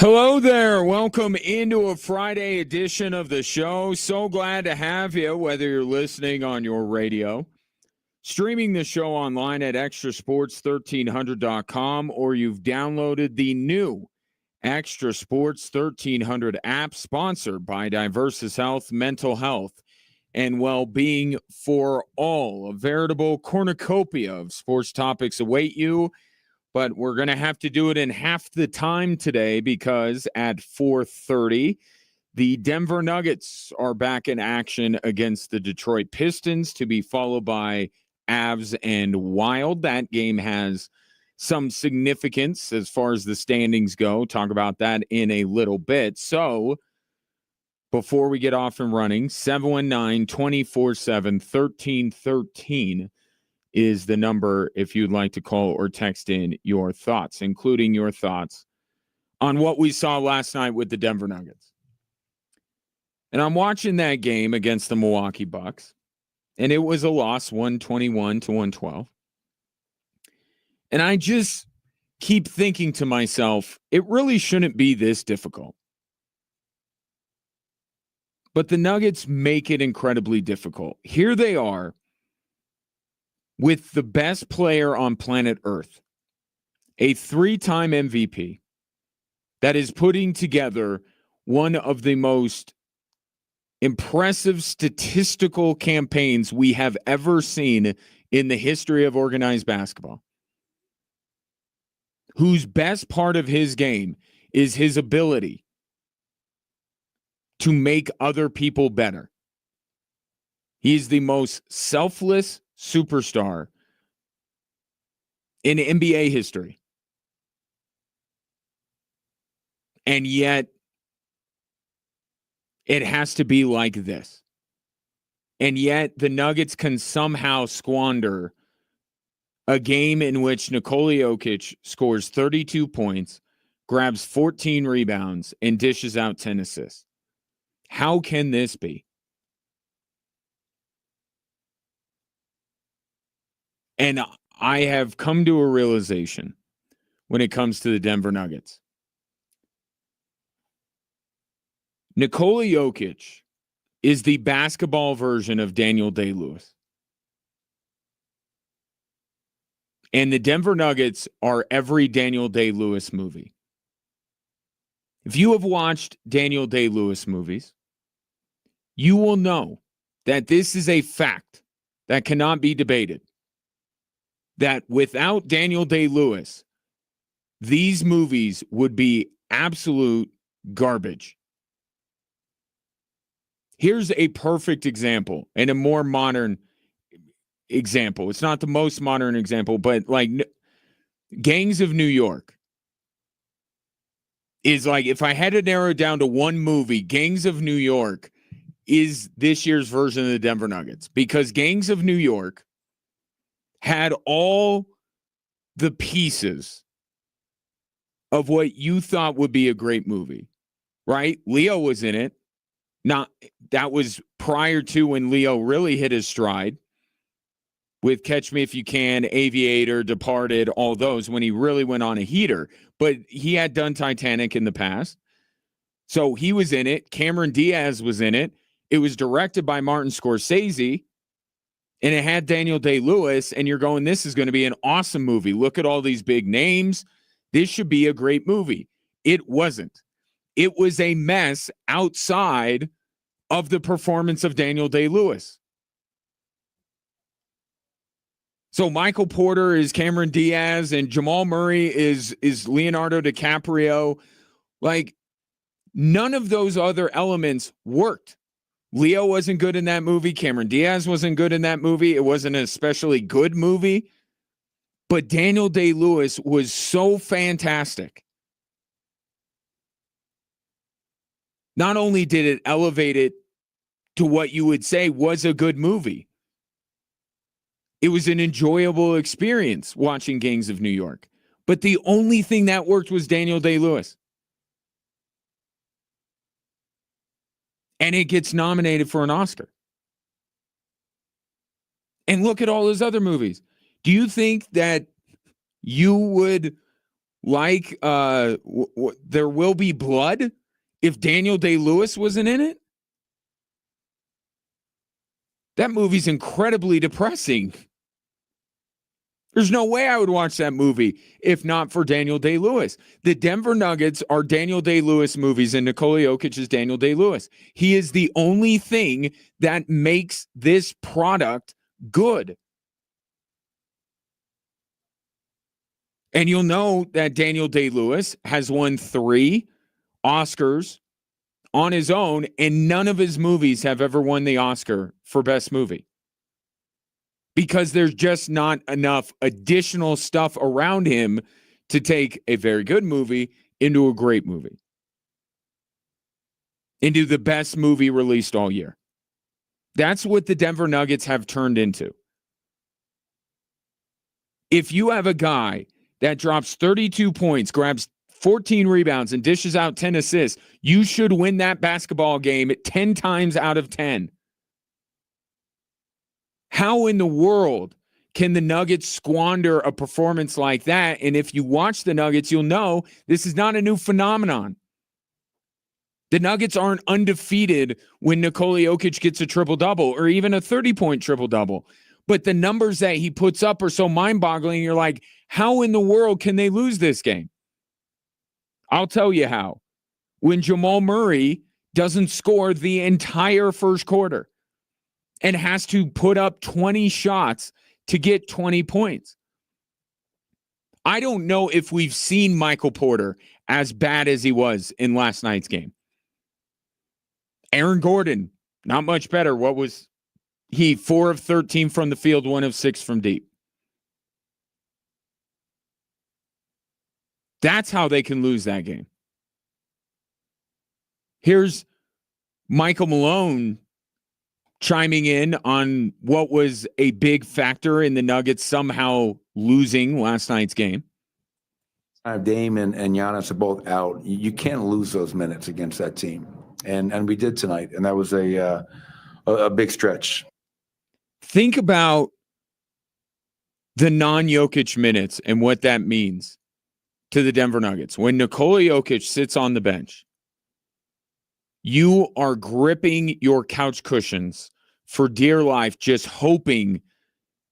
Hello there. Welcome into a Friday edition of the show. So glad to have you, whether you're listening on your radio, streaming the show online at extrasports1300.com, or you've downloaded the new Extra Sports 1300 app, sponsored by Diversus Health, Mental Health, and Well-Being for All. A veritable cornucopia of sports topics await you. But we're going to have to do it in half the time today because at 4:30, the Denver Nuggets are back in action against the Detroit Pistons, to be followed by Avs and Wild. That game has some significance as far as the standings go. Talk about that in a little bit. So before we get off and running, 719-247-1313 is the number if you'd like to call or text in your thoughts, including your thoughts on what we saw last night with the Denver Nuggets. And I'm watching that game against the Milwaukee Bucks, and it was a loss, 121-112. And I just keep thinking to myself, it really shouldn't be this difficult. But the Nuggets make it incredibly difficult. Here they are, with the best player on planet Earth, a 3-time MVP that is putting together one of the most impressive statistical campaigns we have ever seen in the history of organized basketball, whose best part of his game is his ability to make other people better. He's the most selfless superstar in NBA history. And yet, it has to be like this. And yet, the Nuggets can somehow squander a game in which Nikola Jokic scores 32 points, grabs 14 rebounds, and dishes out 10 assists. How can this be? And I have come to a realization when it comes to the Denver Nuggets. Nikola Jokic is the basketball version of Daniel Day-Lewis. And the Denver Nuggets are every Daniel Day-Lewis movie. If you have watched Daniel Day-Lewis movies, you will know that this is a fact that cannot be debated. That without Daniel Day-Lewis, these movies would be absolute garbage. Here's a perfect example and a more modern example. It's not the most modern example, but like Gangs of New York is like, if I had to narrow it down to one movie, Gangs of New York is this year's version of the Denver Nuggets, because Gangs of New York had all the pieces of what you thought would be a great movie, right? Leo was in it. That was prior to when Leo really hit his stride with Catch Me If You Can, Aviator, Departed, all those, when he really went on a heater. But he had done Titanic in the past. So he was in it. Cameron Diaz was in it. It was directed by Martin Scorsese. And it had Daniel Day-Lewis, and you're going, this is going to be an awesome movie. Look at all these big names. This should be a great movie. It wasn't. It was a mess outside of the performance of Daniel Day-Lewis. So Michael Porter is Cameron Diaz, and Jamal Murray is Leonardo DiCaprio. Like, none of those other elements worked. Leo wasn't good in that movie. Cameron Diaz wasn't good in that movie. It wasn't an especially good movie. But Daniel Day-Lewis was so fantastic. Not only did it elevate it to what you would say was a good movie, it was an enjoyable experience watching Gangs of New York. But the only thing that worked was Daniel Day-Lewis. And it gets nominated for an Oscar. And look at all his other movies. Do you think that you would like There Will Be Blood if Daniel Day-Lewis wasn't in it? That movie's incredibly depressing. There's no way I would watch that movie if not for Daniel Day-Lewis. The Denver Nuggets are Daniel Day-Lewis movies, and Nikola Jokic is Daniel Day-Lewis. He is the only thing that makes this product good. And you'll know that Daniel Day-Lewis has won 3 Oscars on his own, and none of his movies have ever won the Oscar for Best Movie. Because there's just not enough additional stuff around him to take a very good movie into a great movie. Into the best movie released all year. That's what the Denver Nuggets have turned into. If you have a guy that drops 32 points, grabs 14 rebounds, and dishes out 10 assists, you should win that basketball game 10 times out of 10. How in the world can the Nuggets squander a performance like that? And if you watch the Nuggets, you'll know this is not a new phenomenon. The Nuggets aren't undefeated when Nikola Jokic gets a triple-double or even a 30-point triple-double. But the numbers that he puts up are so mind-boggling, you're like, how in the world can they lose this game? I'll tell you how. When Jamal Murray doesn't score the entire first quarter and has to put up 20 shots to get 20 points. I don't know if we've seen Michael Porter as bad as he was in last night's game. Aaron Gordon, not much better. What was he? 4 of 13 from the field, 1 of 6 from deep. That's how they can lose that game. Here's Michael Malone chiming in on what was a big factor in the Nuggets somehow losing last night's game. Dame and Giannis are both out. You can't lose those minutes against that team. And we did tonight, and that was a big stretch. Think about the non-Jokic minutes and what that means to the Denver Nuggets. When Nikola Jokic sits on the bench, you are gripping your couch cushions for dear life, just hoping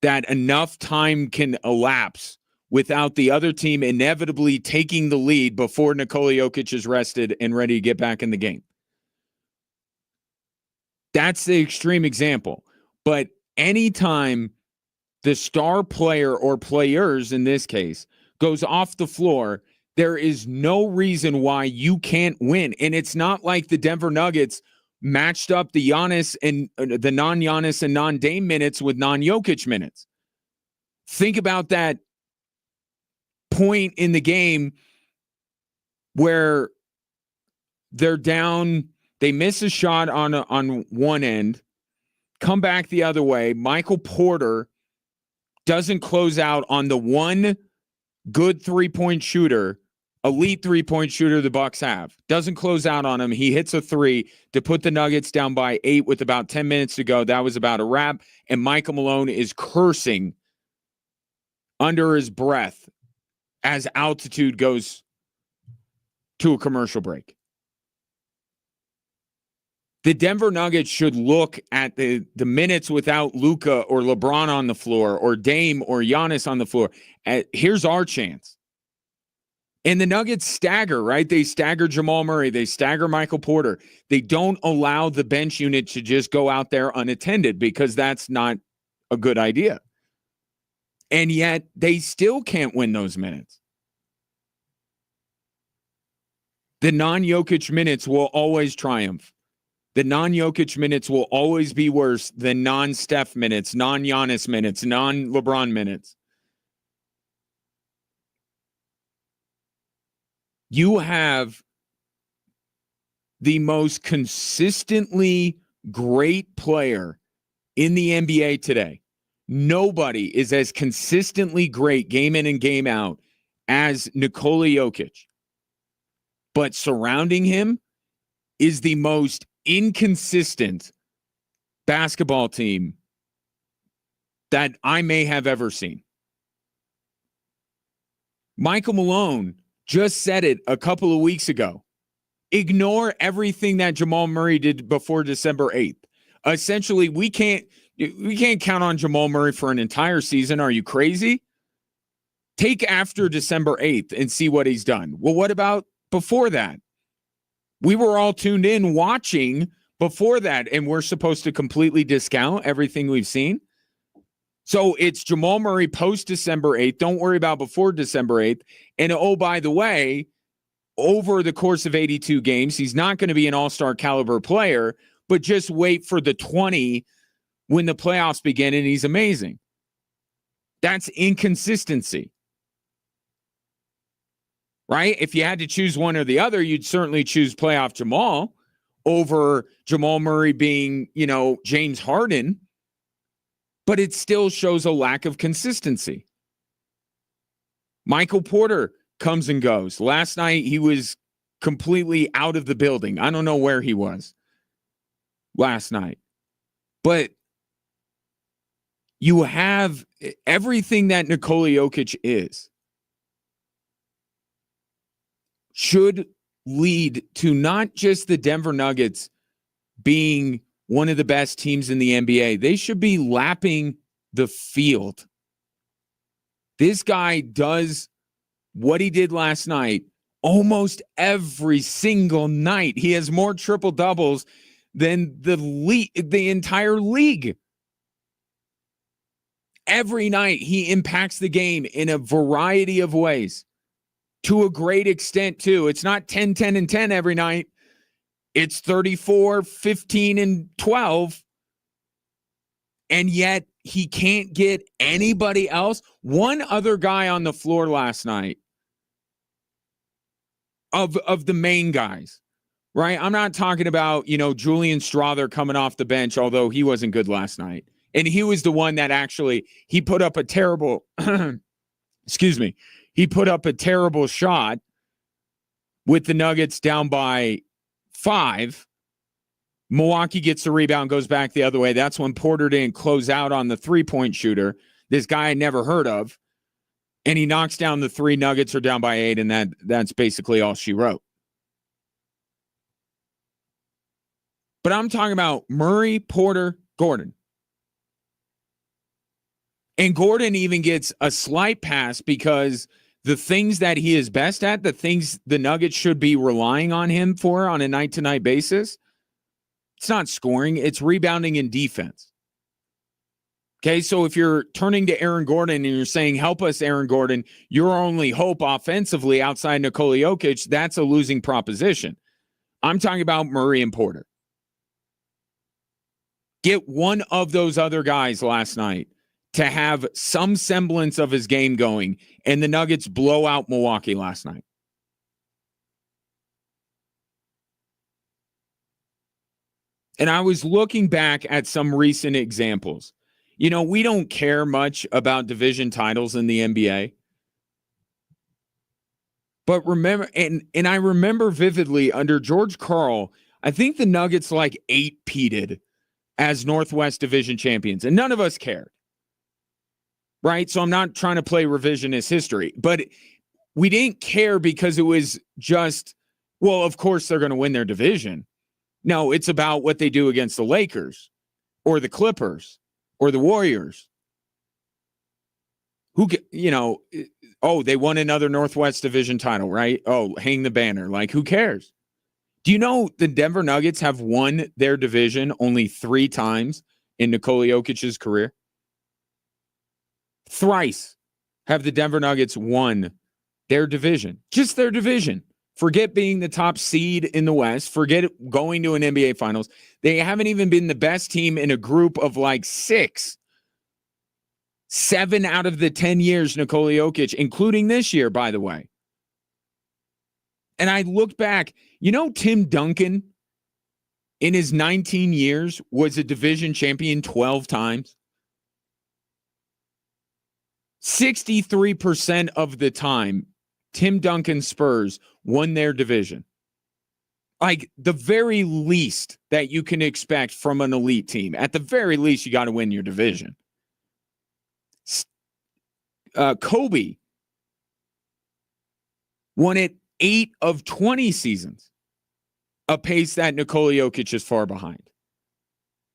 that enough time can elapse without the other team inevitably taking the lead before Nikola Jokic is rested and ready to get back in the game. That's the extreme example. But anytime the star player or players in this case goes off the floor, there is no reason why you can't win. And it's not like the Denver Nuggets matched up the Giannis and the non-Giannis and non-Dame minutes with non-Jokic minutes. Think about that point in the game where they're down, they miss a shot on one end, come back the other way. Michael Porter doesn't close out on the one good three-point shooter, elite three-point shooter the Bucks have. Doesn't close out on him. He hits a 3 to put the Nuggets down by 8 with about 10 minutes to go. That was about a wrap. And Michael Malone is cursing under his breath as altitude goes to a commercial break. The Denver Nuggets should look at the minutes without Luka or LeBron on the floor or Dame or Giannis on the floor. Here's our chance. And the Nuggets stagger, right? They stagger Jamal Murray. They stagger Michael Porter. They don't allow the bench unit to just go out there unattended because that's not a good idea. And yet they still can't win those minutes. The non-Jokic minutes will always triumph. The non-Jokic minutes will always be worse than non-Steph minutes, non-Giannis minutes, non-LeBron minutes. You have the most consistently great player in the NBA today. Nobody is as consistently great game in and game out as Nikola Jokic. But surrounding him is the most inconsistent basketball team that I may have ever seen. Michael Malone just said it a couple of weeks ago. Ignore everything that Jamal Murray did before December 8th. Essentially, we can't count on Jamal Murray for an entire season. Are you crazy? Take after December 8th and see what he's done. Well, what about before that? We were all tuned in watching before that, and we're supposed to completely discount everything we've seen. So it's Jamal Murray post December 8th. Don't worry about before December 8th. And oh, by the way, over the course of 82 games, he's not going to be an all-star caliber player, but just wait for the 20 when the playoffs begin, and he's amazing. That's inconsistency. Right? If you had to choose one or the other, you'd certainly choose playoff Jamal over Jamal Murray being, James Harden. But it still shows a lack of consistency. Michael Porter comes and goes. Last night, he was completely out of the building. I don't know where he was last night. But you have everything that Nikola Jokic is should lead to not just the Denver Nuggets being one of the best teams in the NBA. They should be lapping the field. This guy does what he did last night almost every single night. He has more triple doubles than the entire league. Every night he impacts the game in a variety of ways. To a great extent, too. It's not 10, 10, and 10 every night. It's 34, 15, and 12. And yet he can't get anybody else. One other guy on the floor last night of the main guys, right? I'm not talking about, Julian Strawther coming off the bench, although he wasn't good last night. And he was the one that actually, he put up a terrible, excuse me, he put up a terrible shot with the Nuggets down by 5. Milwaukee gets the rebound, goes back the other way. That's when Porter didn't close out on the three-point shooter, this guy I never heard of. And he knocks down the 3. Nuggets are down by 8, and that's basically all she wrote. But I'm talking about Murray, Porter, Gordon. And Gordon even gets a slight pass because the things that he is best at, the things the Nuggets should be relying on him for on a night-to-night basis, it's not scoring, it's rebounding and defense. Okay, so if you're turning to Aaron Gordon and you're saying, help us, Aaron Gordon, your only hope offensively outside Nikola Jokic, that's a losing proposition. I'm talking about Murray and Porter. Get one of those other guys last night to have some semblance of his game going, and the Nuggets blow out Milwaukee last night. And I was looking back at some recent examples. We don't care much about division titles in the NBA. But remember, and I remember vividly under George Karl, I think the Nuggets 8-peated as Northwest Division champions, and none of us cared. Right? So I'm not trying to play revisionist history, but we didn't care because it was just, well, of course they're going to win their division. No, it's about what they do against the Lakers or the Clippers or the Warriors. They won another Northwest Division title, right? Oh, hang the banner. Who cares? Do you know the Denver Nuggets have won their division only 3 times in Nikola Jokic's career? Thrice have the Denver Nuggets won their division. Just their division. Forget being the top seed in the West. Forget going to an NBA Finals. They haven't even been the best team in a group of 6. 7 out of the 10 years Nikola Jokic, including this year, by the way. And I looked back. Tim Duncan, in his 19 years, was a division champion 12 times. 63% of the time, Tim Duncan Spurs won their division. The very least that you can expect from an elite team. At the very least, you got to win your division. Kobe won it 8 of 20 seasons, a pace that Nikola Jokic is far behind.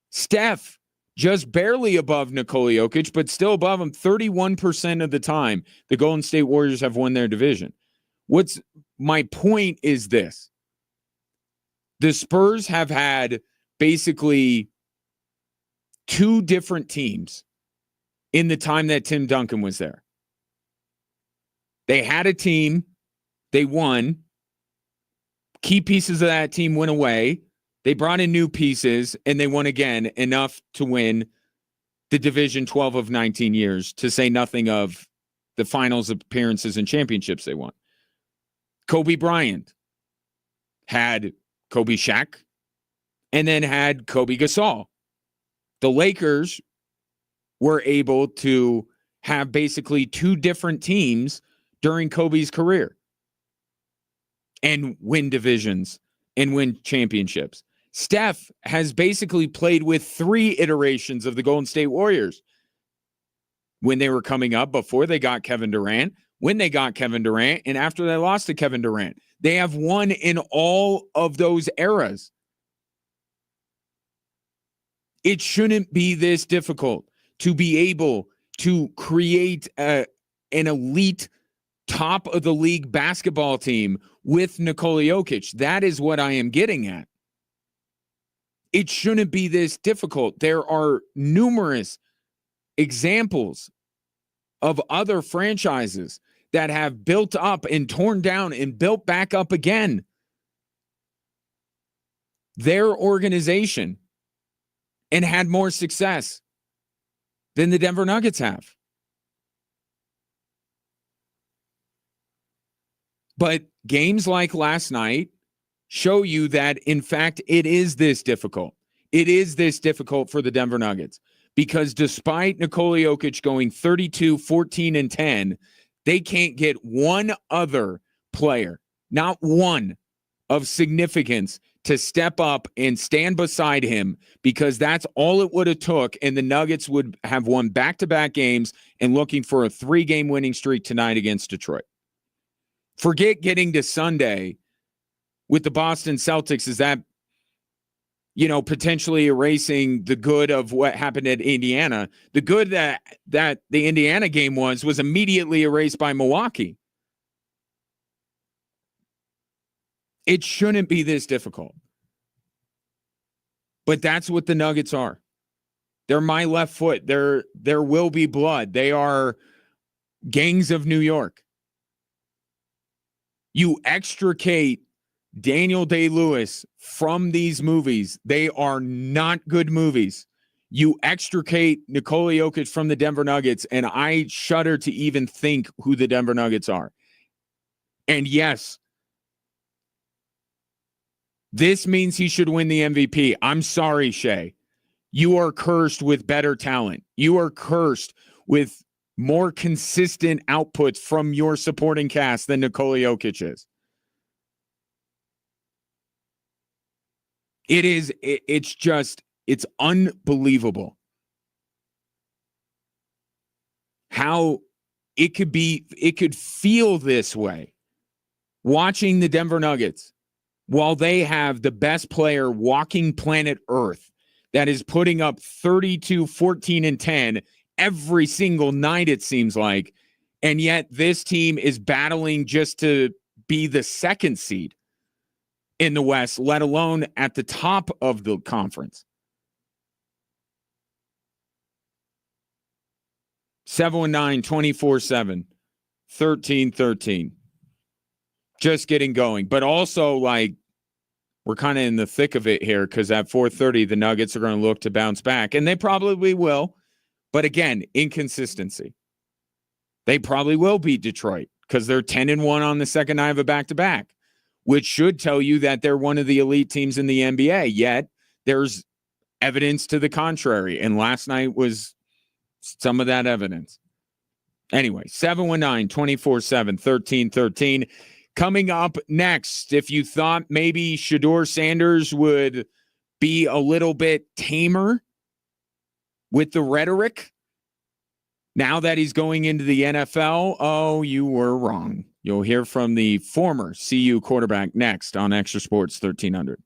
Steph, just barely above Nikola Jokic, but still above him 31% of the time the Golden State Warriors have won their division. What's my point is this. The Spurs have had basically 2 different teams in the time that Tim Duncan was there. They had a team, they won. Key pieces of that team went away. They brought in new pieces, and they won again, enough to win the division 12 of 19 years, to say nothing of the finals appearances and championships they won. Kobe Bryant had Kobe Shaq and then had Kobe Gasol. The Lakers were able to have basically 2 different teams during Kobe's career and win divisions and win championships. Steph has basically played with 3 iterations of the Golden State Warriors. When they were coming up, before they got Kevin Durant, when they got Kevin Durant, and after they lost to Kevin Durant. They have won in all of those eras. It shouldn't be this difficult to be able to create an elite top of the league basketball team with Nikola Jokic. That is what I am getting at. It shouldn't be this difficult. There are numerous examples of other franchises that have built up and torn down and built back up again their organization and had more success than the Denver Nuggets have. But games like last night show you that, in fact, it is this difficult. It is this difficult for the Denver Nuggets, because despite Nikola Jokic going 32, 14, and 10, they can't get one other player, not one, of significance to step up and stand beside him, because that's all it would have took, and the Nuggets would have won back-to-back games and looking for a 3-game winning streak tonight against Detroit. Forget getting to Sunday with the Boston Celtics. Is that, potentially erasing the good of what happened at Indiana? The good that the Indiana game was immediately erased by Milwaukee. It shouldn't be this difficult. But that's what the Nuggets are. They're my left foot. There will be blood. They are gangs of New York. You extricate Daniel Day-Lewis from these movies, they are not good movies. You extricate Nikola Jokic from the Denver Nuggets, and I shudder to even think who the Denver Nuggets are. And yes, this means he should win the MVP. I'm sorry, Shea. You are cursed with better talent. You are cursed with more consistent outputs from your supporting cast than Nikola Jokic is. It's unbelievable how it could feel this way watching the Denver Nuggets while they have the best player walking planet Earth that is putting up 32, 14, and 10 every single night, it seems like. And yet this team is battling just to be the 2nd seed in the West, let alone at the top of the conference. 719-24-7, 13-13. Just getting going. But also, we're kind of in the thick of it here, because at 4:30, the Nuggets are going to look to bounce back. And they probably will. But again, inconsistency. They probably will beat Detroit because they're 10-1 on the second night of a back-to-back, which should tell you that they're one of the elite teams in the NBA. Yet there's evidence to the contrary. And last night was some of that evidence. Anyway, 719-24-7, 13-13. Coming up next, if you thought maybe Shedeur Sanders would be a little bit tamer with the rhetoric now that he's going into the NFL, oh, you were wrong. You'll hear from the former CU quarterback next on Extra Sports 1300.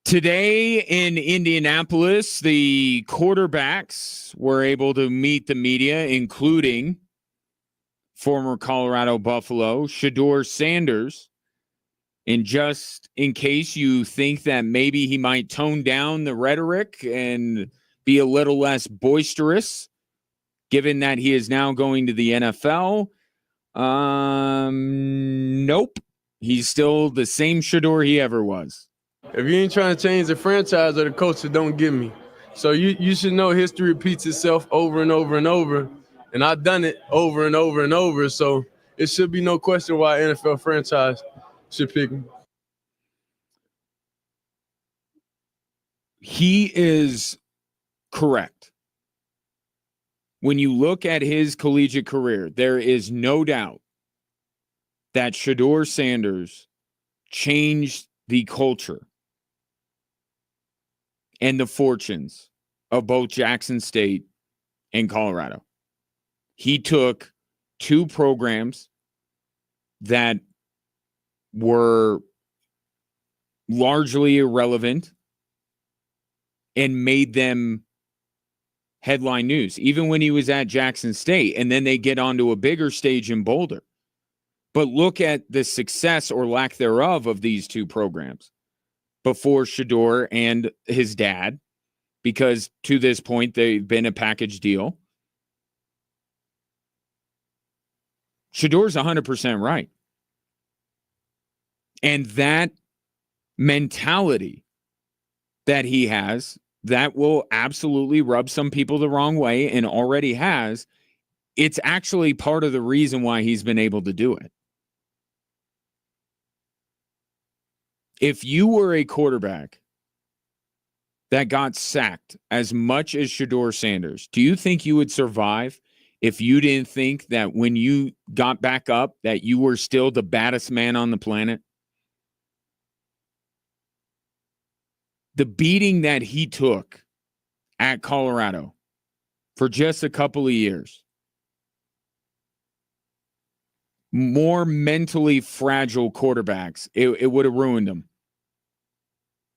Today in Indianapolis, the quarterbacks were able to meet the media, including former Colorado Buffalo, Shedeur Sanders. And just in case you think that maybe he might tone down the rhetoric and be a little less boisterous, given that he is now going to the NFL, nope. He's still the same Shedeur he ever was. If you ain't trying to change the franchise or the culture, don't get me. So you should know history repeats itself over and over and over. And I've done it over and over and over. So it should be no question why NFL franchise should pick me. He is correct. When you look at his collegiate career, there is no doubt that Shedeur Sanders changed the culture and the fortunes of both Jackson State and Colorado. He took two programs that were largely irrelevant and made them headline news, even when he was at Jackson State, and then they get onto a bigger stage in Boulder. But look at the success or lack thereof of these two programs before Shedeur and his dad, because to this point, they've been a package deal. Shedeur's 100% right. And that mentality that he has, that will absolutely rub some people the wrong way and already has. It's actually part of the reason why he's been able to do it. If you were a quarterback that got sacked as much as Shedeur Sanders, do you think you would survive if you didn't think that when you got back up that you were still the baddest man on the planet? The beating that he took at Colorado for just a couple of years, more mentally fragile quarterbacks, it would have ruined them.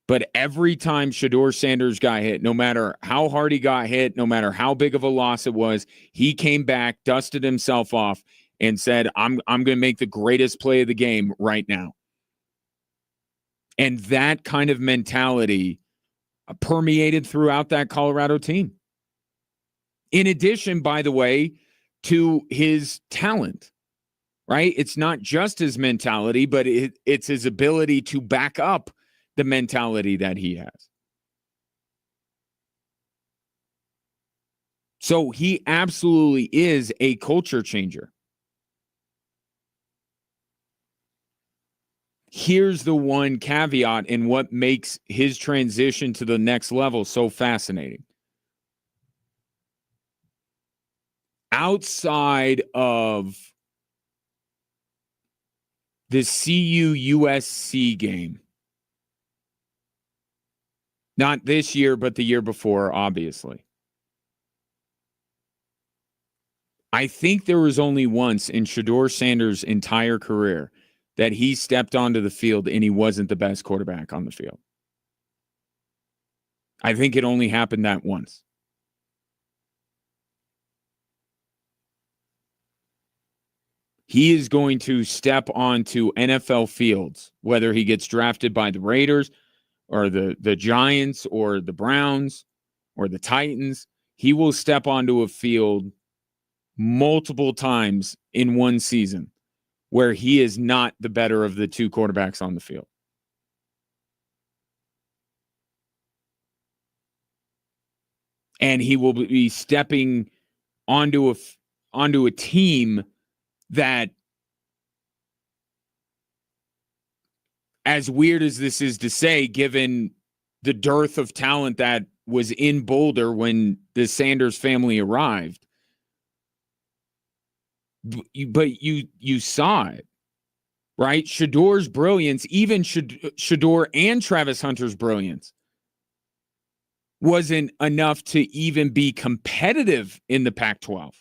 But every time Shedeur Sanders got hit, no matter how hard he got hit, no matter how big of a loss it was, he came back, dusted himself off, and said, I'm going to make the greatest play of the game right now. And that kind of mentality permeated throughout that Colorado team. In addition, by the way, to his talent, right? It's not just his mentality, but it's his ability to back up the mentality that he has. So he absolutely is a culture changer. Here's the one caveat in what makes his transition to the next level so fascinating. Outside of the CU-USC game, not this year, but the year before, obviously, I think there was only once in Shedeur Sanders' entire career that he stepped onto the field and he wasn't the best quarterback on the field. I think it only happened that once. He is going to step onto NFL fields, whether he gets drafted by the Raiders or the Giants or the Browns or the Titans. He will step onto a field multiple times in one season where he is not the better of the two quarterbacks on the field. And he will be stepping onto a team that, as weird as this is to say, given the dearth of talent that was in Boulder when the Sanders family arrived, but you saw it, right? Shedeur's brilliance, even Shedeur and Travis Hunter's brilliance, wasn't enough to even be competitive in the Pac-12.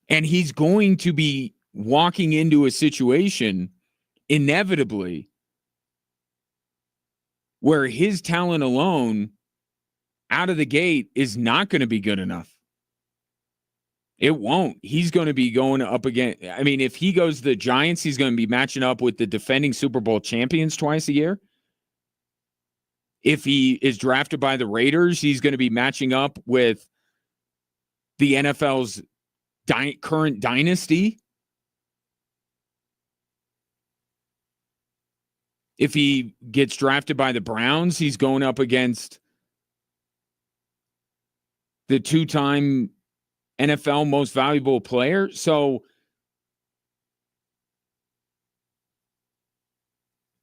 And he's going to be walking into a situation, inevitably, where his talent alone out of the gate is not going to be good enough. It won't. He's going to be going up against, I mean, if he goes to the Giants, he's going to be matching up with the defending Super Bowl champions twice a year. If he is drafted by the Raiders, he's going to be matching up with the NFL's current dynasty. If he gets drafted by the Browns, he's going up against the 2-time NFL most valuable player. So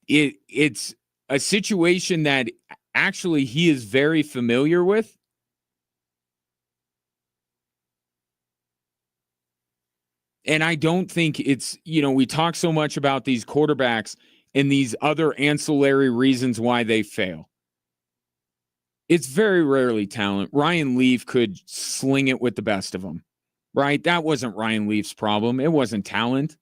it's a situation that actually he is very familiar with. And I don't think it's, we talk so much about these quarterbacks and these other ancillary reasons why they fail. It's very rarely talent. Ryan Leaf could sling it with the best of them, right? That wasn't Ryan Leaf's problem. It wasn't talent.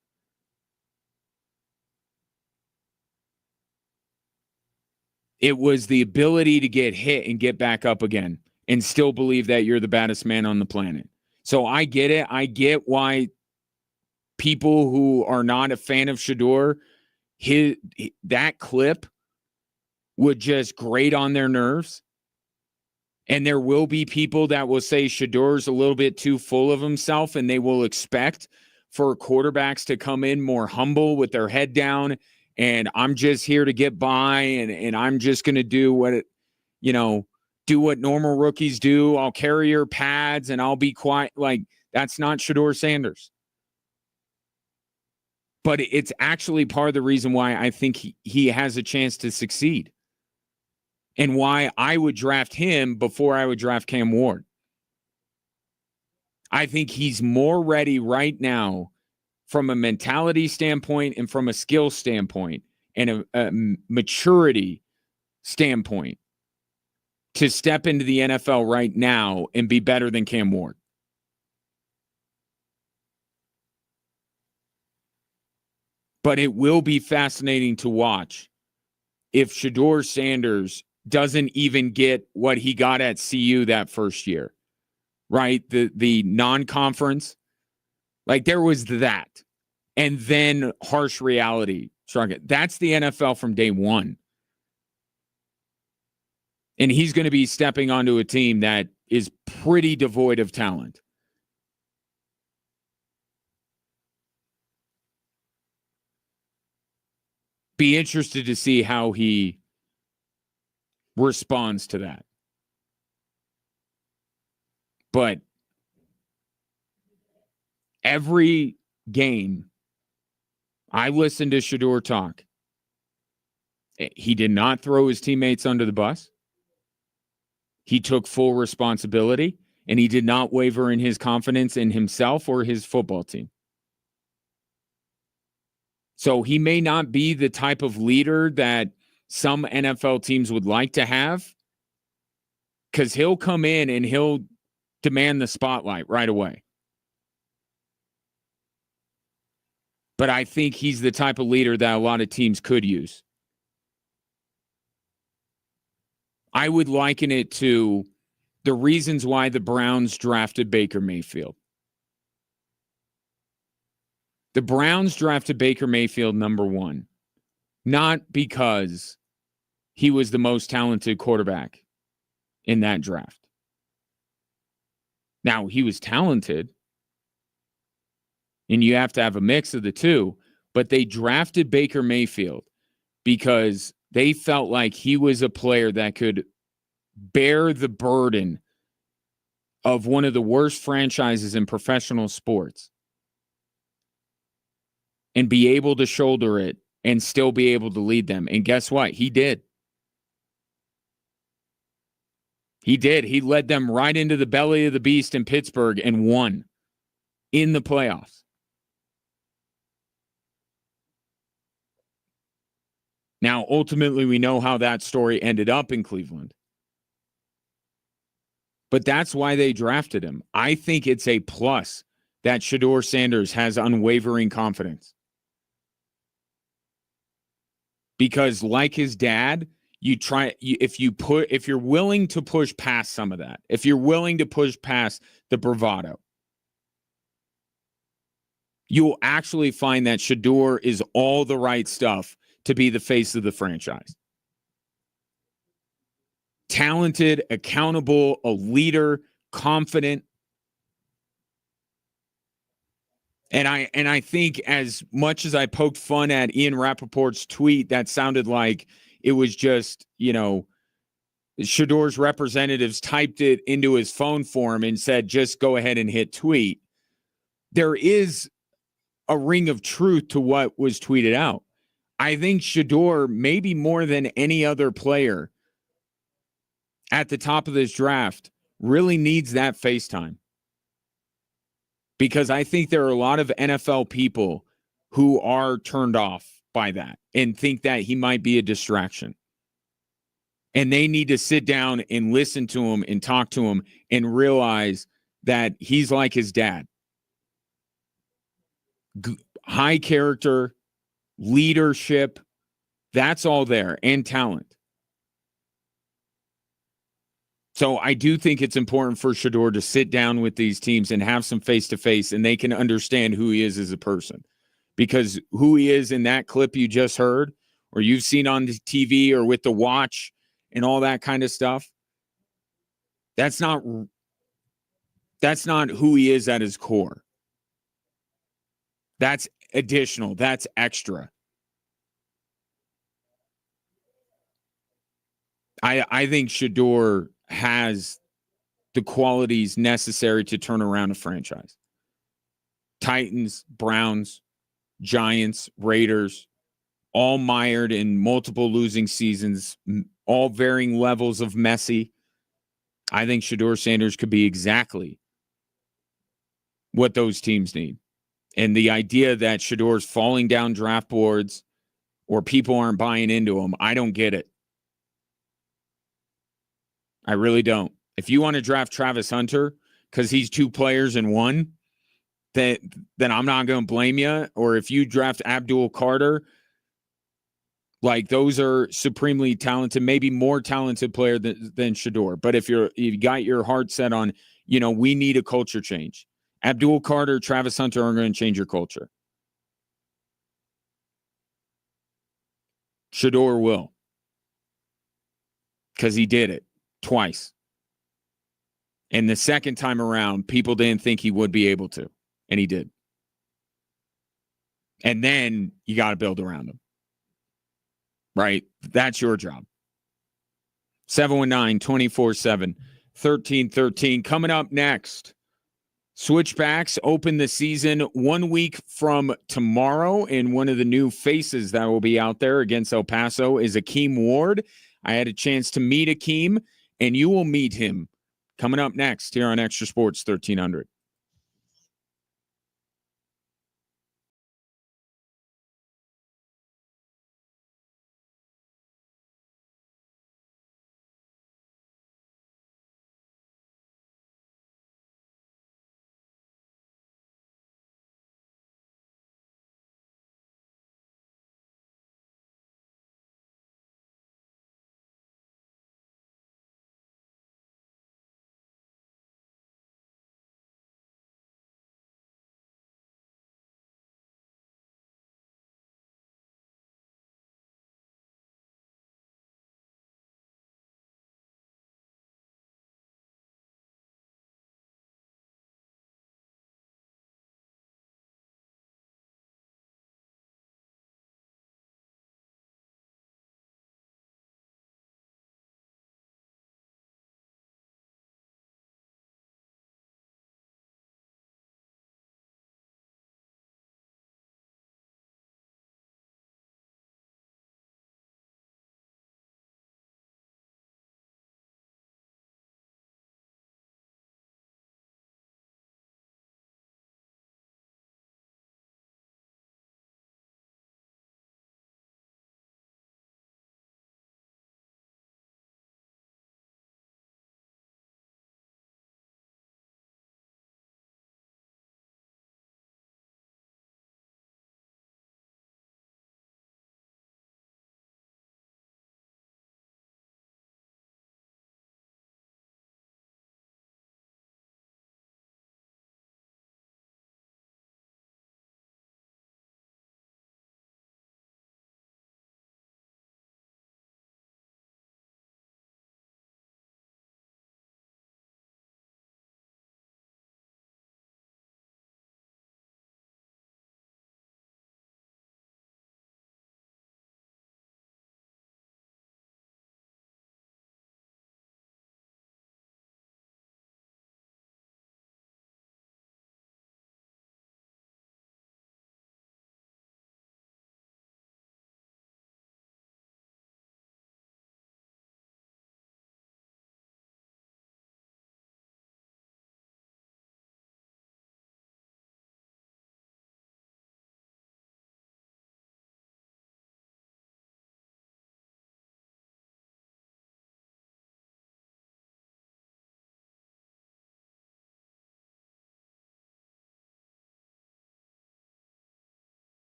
It was the ability to get hit and get back up again and still believe that you're the baddest man on the planet. So I get it. I get why people who are not a fan of Shedeur, that clip would just grate on their nerves. And there will be people that will say Shedeur's a little bit too full of himself, and they will expect for quarterbacks to come in more humble with their head down, and I'm just here to get by, and I'm just going to do what normal rookies do. I'll carry your pads, and I'll be quiet. Like, that's not Shedeur Sanders. But it's actually part of the reason why I think he has a chance to succeed. And why I would draft him before I would draft Cam Ward. I think he's more ready right now from a mentality standpoint and from a skill standpoint and a maturity standpoint to step into the NFL right now and be better than Cam Ward. But it will be fascinating to watch if Shedeur Sanders doesn't even get what he got at CU that first year, right? The non-conference, like there was that. And then harsh reality struck it. That's the NFL from day one. And he's going to be stepping onto a team that is pretty devoid of talent. Be interested to see how he responds to that. But every game I listened to Shedeur talk, he did not throw his teammates under the bus. He took full responsibility, and he did not waver in his confidence in himself or his football team. So he may not be the type of leader that some NFL teams would like to have, because he'll come in and he'll demand the spotlight right away. But I think he's the type of leader that a lot of teams could use. I would liken it to the reasons why the Browns drafted Baker Mayfield. The Browns drafted Baker Mayfield number one, not because he was the most talented quarterback in that draft. Now, he was talented, and you have to have a mix of the two, but they drafted Baker Mayfield because they felt like he was a player that could bear the burden of one of the worst franchises in professional sports and be able to shoulder it and still be able to lead them. And guess what? He did. He did. He led them right into the belly of the beast in Pittsburgh and won in the playoffs. Now, ultimately, we know how that story ended up in Cleveland. But that's why they drafted him. I think it's a plus that Shedeur Sanders has unwavering confidence. Because like his dad, if you're willing to push past some of that, if you're willing to push past the bravado, you'll actually find that Shedeur is all the right stuff to be the face of the franchise. Talented, accountable, a leader, confident. And I think as much as I poked fun at Ian Rappaport's tweet, that sounded like it was just, Shador's representatives typed it into his phone for him and said, just go ahead and hit tweet. There is a ring of truth to what was tweeted out. I think Shador, maybe more than any other player at the top of this draft, really needs that FaceTime. Because I think there are a lot of NFL people who are turned off by that and think that he might be a distraction. And they need to sit down and listen to him and talk to him and realize that he's like his dad. High character, leadership, that's all there, and talent. So I do think it's important for Shador to sit down with these teams and have some face-to-face, and they can understand who he is as a person. Because who he is in that clip you just heard, or you've seen on the TV or with the watch and all that kind of stuff, that's not who he is at his core. That's additional. That's extra. I think Shador has the qualities necessary to turn around a franchise. Titans, Browns, Giants, Raiders, all mired in multiple losing seasons, all varying levels of messy. I think Shador Sanders could be exactly what those teams need. And the idea that Shador's falling down draft boards or people aren't buying into him, I don't get it. I really don't. If you want to draft Travis Hunter because he's two players in one, then I'm not going to blame you. Or if you draft Abdul Carter, like those are supremely talented, maybe more talented player than Shador. But if you got your heart set on, we need a culture change. Abdul Carter, Travis Hunter aren't going to change your culture. Shador will. Because he did it twice. And the second time around, people didn't think he would be able to. And he did. And then you got to build around him. Right? That's your job. 719-247-1313. Coming up next, Switchbacks open the season 1 week from tomorrow. And one of the new faces that will be out there against El Paso is Akeem Ward. I had a chance to meet Akeem, and you will meet him coming up next here on Extra Sports 1300.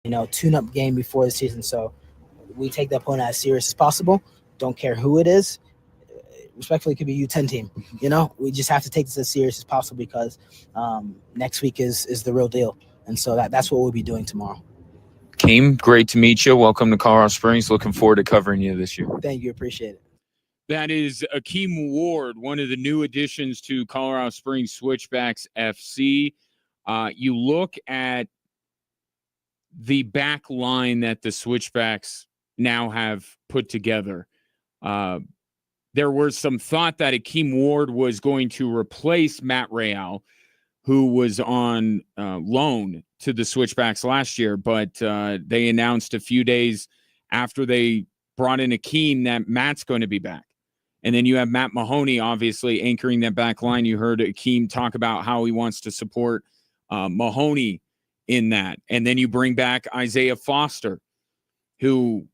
tune-up game before the season. So we take the opponent as serious as possible. Don't care who it is. Respectfully, it could be U10 team. We just have to take this as serious as possible because next week is the real deal. And so that's what we'll be doing tomorrow. Keem, great to meet you. Welcome to Colorado Springs. Looking forward to covering you this year. Thank you. Appreciate it. That is Akeem Ward, one of the new additions to Colorado Springs Switchbacks FC. You look at the back line that the Switchbacks now have put together. There was some thought that Akeem Ward was going to replace Matt Real, who was on loan to the Switchbacks last year, but they announced a few days after they brought in Akeem that Matt's going to be back. And then you have Matt Mahoney, obviously, anchoring that back line. You heard Akeem talk about how he wants to support Mahoney in that. And then you bring back Isaiah Foster, who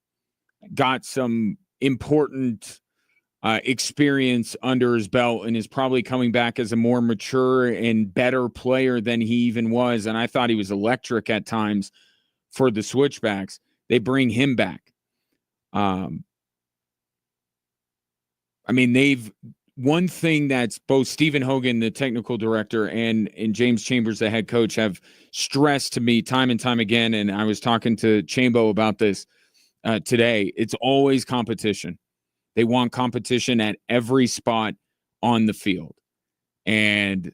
got some important experience under his belt and is probably coming back as a more mature and better player than he even was. And I thought he was electric at times for the Switchbacks. They bring him back. One thing that's both Stephen Hogan, the technical director, and James Chambers, the head coach, have stressed to me time and time again, and I was talking to Chambo about this today, it's always competition. They want competition at every spot on the field. And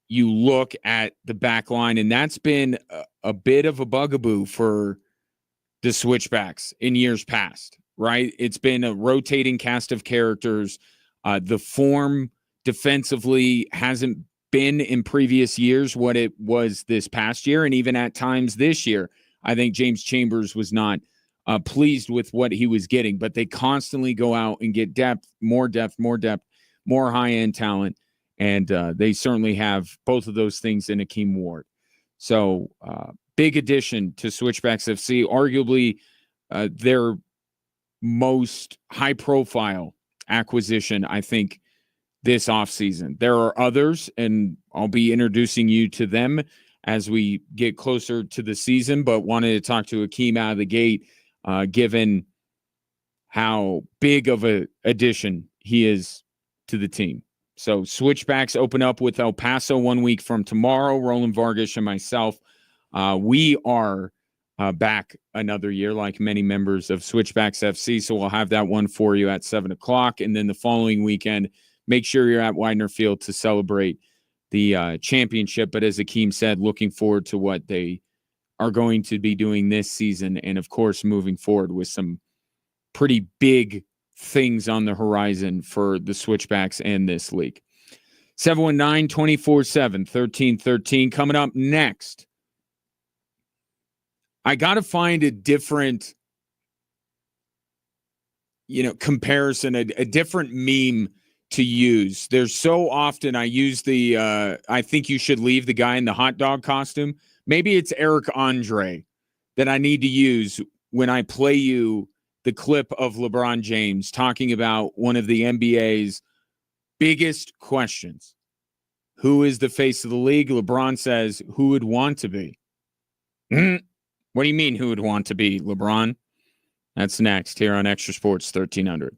you look at the back line, and that's been a bit of a bugaboo for the Switchbacks in years past, right? It's been a rotating cast of characters. The form defensively hasn't been in previous years what it was this past year. And even at times this year, I think James Chambers was not pleased with what he was getting, but they constantly go out and get more high-end talent. And they certainly have both of those things in Akeem Ward. So big addition to Switchbacks FC, arguably their most high-profile acquisition, I think, this offseason. There are others, and I'll be introducing you to them as we get closer to the season, but wanted to talk to Akeem out of the gate, given how big of an addition he is to the team. So Switchbacks open up with El Paso 1 week from tomorrow. Roland Vargas and myself, we are back another year, like many members of Switchbacks FC. So we'll have that one for you at 7 o'clock. And then the following weekend, make sure you're at Widener Field to celebrate the championship. But as Akeem said, looking forward to what they are going to be doing this season. And of course, moving forward with some pretty big things on the horizon for the Switchbacks and this league. 719-247-1313. Coming up next, I got to find a different, comparison, a different meme to use. There's so often I use the, I think you should leave the guy in the hot dog costume. Maybe it's Eric Andre that I need to use when I play you the clip of LeBron James talking about one of the NBA's biggest questions. Who is the face of the league? LeBron says, who would want to be? What do you mean, who would want to be, LeBron? That's next here on Extra Sports 1300.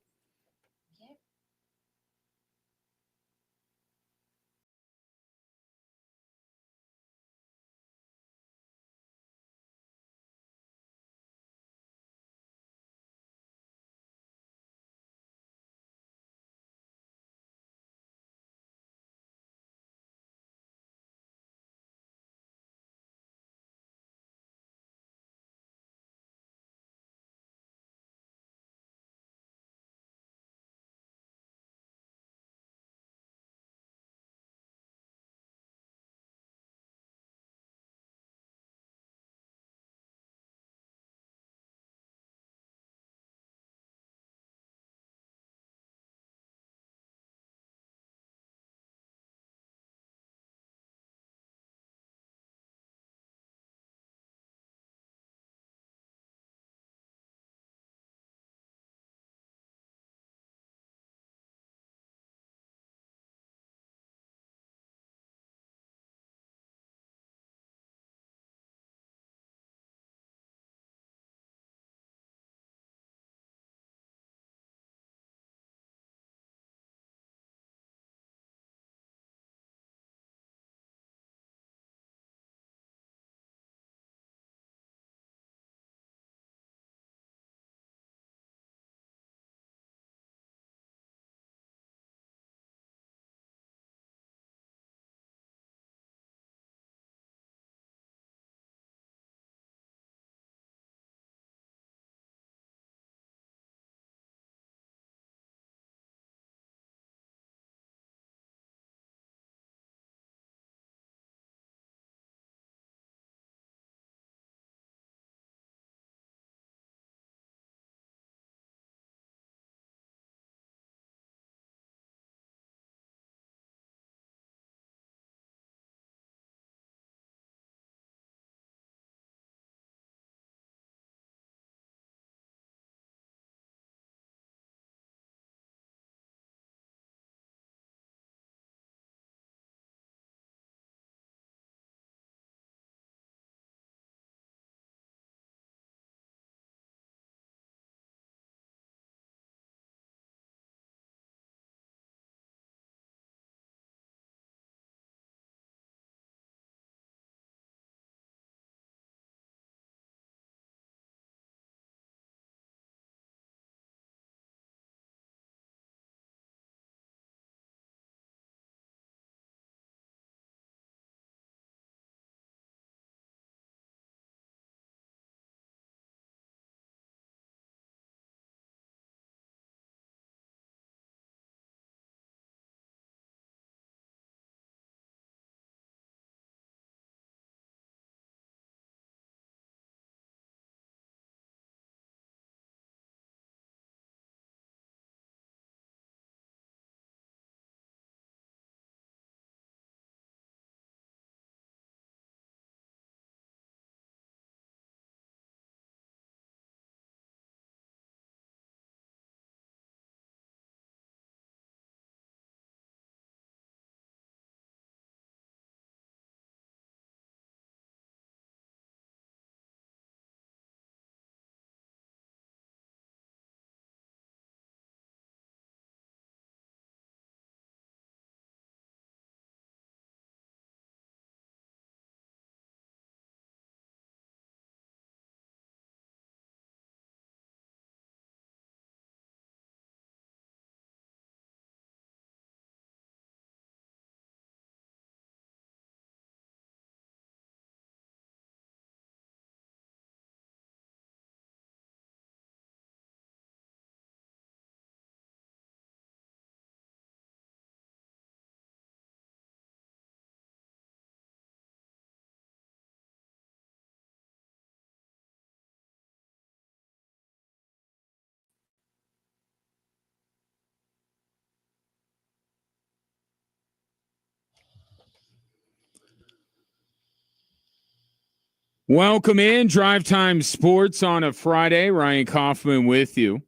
Welcome in Drive Time Sports on a Friday. Ryan Kaufman with you.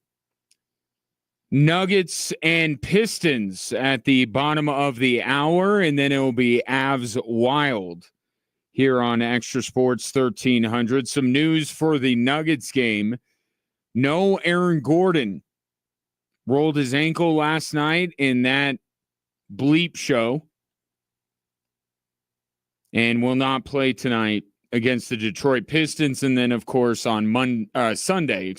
Nuggets and Pistons at the bottom of the hour, and then it will be Avs Wild here on Extra Sports 1300. Some news for the Nuggets game. No Aaron Gordon. Rolled his ankle last night in that bleep show and will not play tonight against the Detroit Pistons. And then, of course, on Sunday,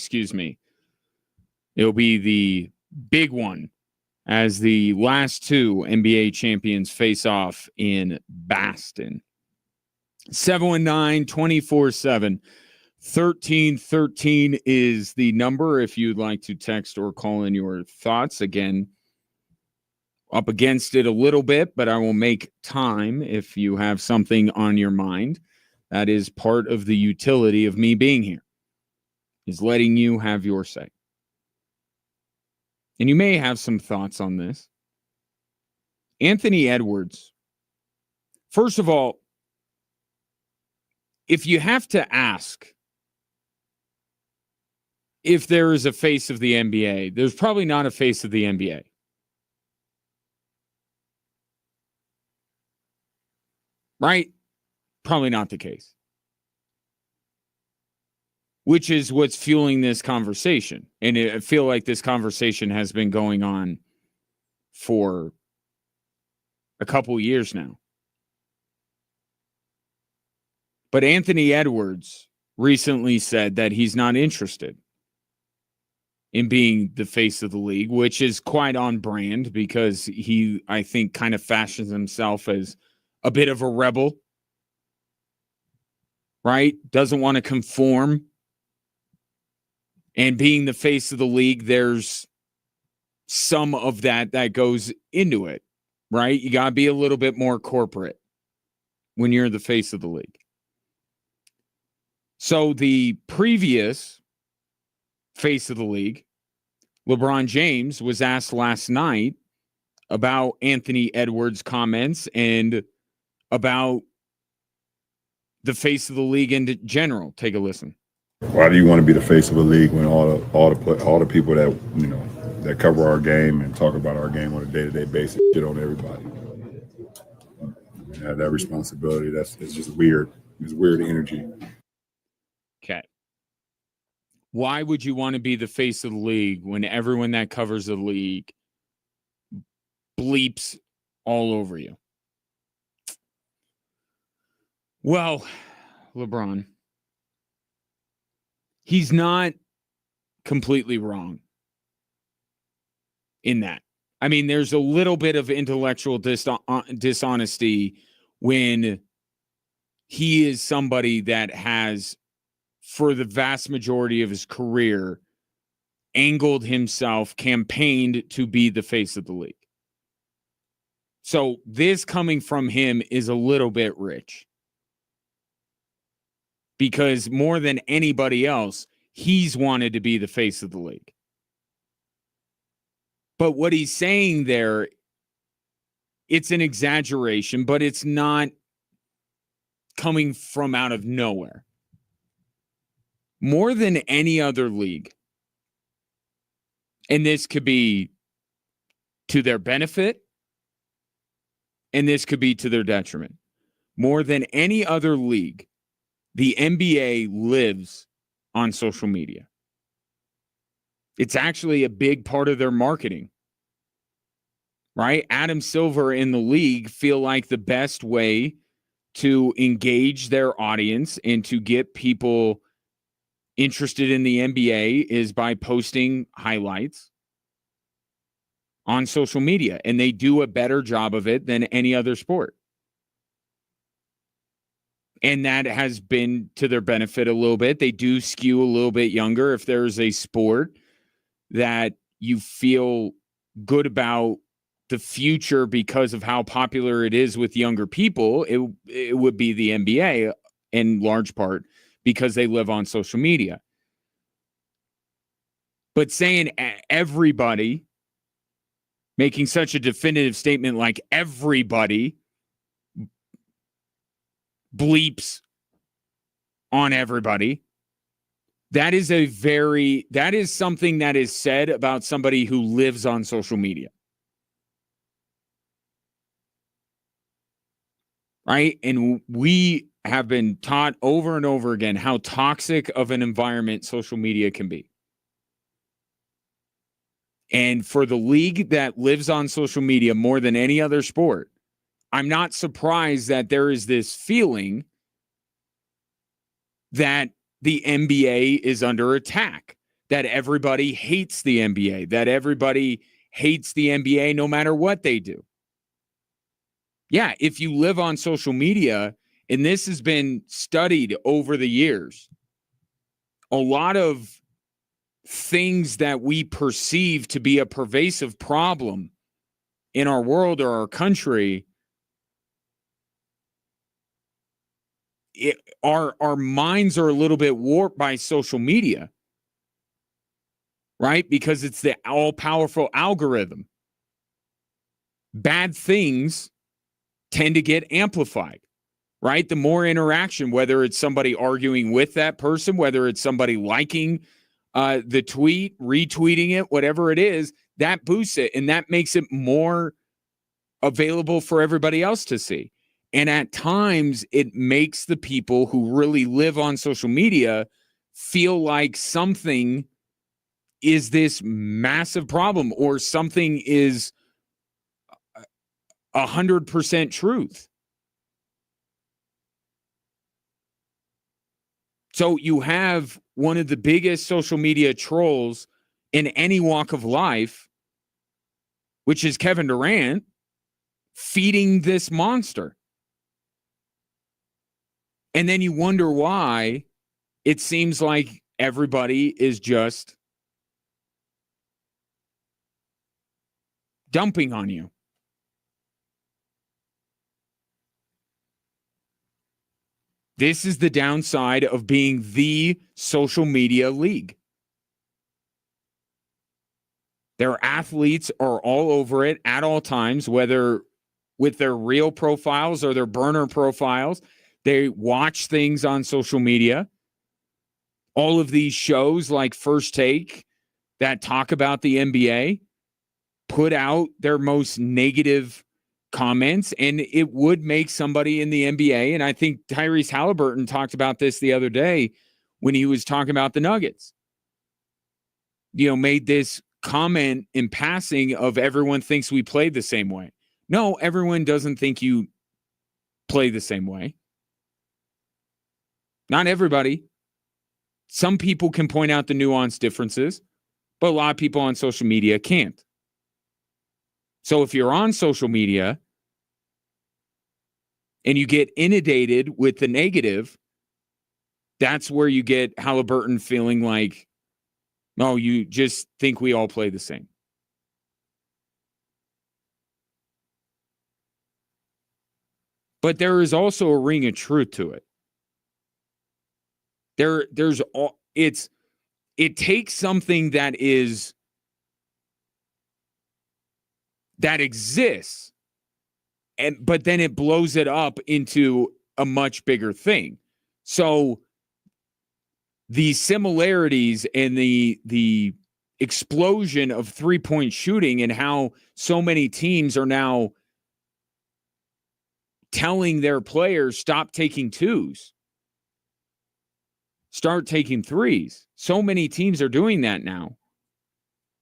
it'll be the big one as the last two NBA champions face off in Boston. 719-24-7. 1313 is the number if you'd like to text or call in your thoughts. Again, up against it a little bit, but I will make time if you have something on your mind. That is part of the utility of me being here, is letting you have your say. And you may have some thoughts on this. Anthony Edwards. First of all, if you have to ask if there is a face of the NBA, there's probably not a face of the NBA. Right? Probably not the case. Which is what's fueling this conversation. And I feel like this conversation has been going on for a couple years now. But Anthony Edwards recently said that he's not interested in being the face of the league, which is quite on brand because he, I think, kind of fashions himself as a bit of a rebel. Right? Doesn't want to conform. And being the face of the league, there's some of that goes into it, right? You got to be a little bit more corporate when you're the face of the league. So the previous face of the league, LeBron James, was asked last night about Anthony Edwards' comments and about the face of the league in general. Take a listen. Why do you want to be the face of the league when all the people that that cover our game and talk about our game on a day-to-day basis shit on everybody? Have that responsibility. It's just weird. It's weird energy. Okay. Why would you want to be the face of the league when everyone that covers the league bleeps all over you? Well, LeBron, he's not completely wrong in that. I mean, there's a little bit of intellectual dishonesty when he is somebody that has, for the vast majority of his career, angled himself, campaigned to be the face of the league. So this coming from him is a little bit rich. Because more than anybody else, he's wanted to be the face of the league. But what he's saying there, it's an exaggeration, but it's not coming from out of nowhere. More than any other league, and this could be to their benefit, and this could be to their detriment. More than any other league, the NBA lives on social media. It's actually a big part of their marketing, right? Adam Silver in the league feel like the best way to engage their audience and to get people interested in the NBA is by posting highlights on social media. And they do a better job of it than any other sport. And that has been to their benefit a little bit. They do skew a little bit younger. If there's a sport that you feel good about the future because of how popular it is with younger people, it would be the NBA in large part because they live on social media. But saying everybody, making such a definitive statement like everybody bleeps on everybody. That is something that is said about somebody who lives on social media. Right? And we have been taught over and over again how toxic of an environment social media can be. And for the league that lives on social media more than any other sport, I'm not surprised that there is this feeling that the NBA is under attack, that everybody hates the NBA, that everybody hates the NBA no matter what they do. Yeah, if you live on social media, and this has been studied over the years, a lot of things that we perceive to be a pervasive problem in our world or our country, our minds are a little bit warped by social media, right? Because it's the all-powerful algorithm. Bad things tend to get amplified, right? The more interaction, whether it's somebody arguing with that person, whether it's somebody liking the tweet, retweeting it, whatever it is, that boosts it, and that makes it more available for everybody else to see. And at times, it makes the people who really live on social media feel like something is this massive problem or something is 100% truth. So you have one of the biggest social media trolls in any walk of life, which is Kevin Durant, feeding this monster. And then you wonder why it seems like everybody is just dumping on you. This is the downside of being the social media league. Their athletes are all over it at all times, whether with their real profiles or their burner profiles. They watch things on social media. All of these shows like First Take that talk about the NBA put out their most negative comments, and it would make somebody in the NBA, and I think Tyrese Halliburton talked about this the other day when he was talking about the Nuggets, made this comment in passing of everyone thinks we play the same way. No, everyone doesn't think you play the same way. Not everybody. Some people can point out the nuanced differences, but a lot of people on social media can't. So if you're on social media and you get inundated with the negative, that's where you get Halliburton feeling like, oh, you just think we all play the same. But there is also a ring of truth to it. It takes something that exists, but then it blows it up into a much bigger thing. So the similarities and the explosion of three-point shooting and how so many teams are now telling their players stop taking twos, start taking threes. So many teams are doing that now.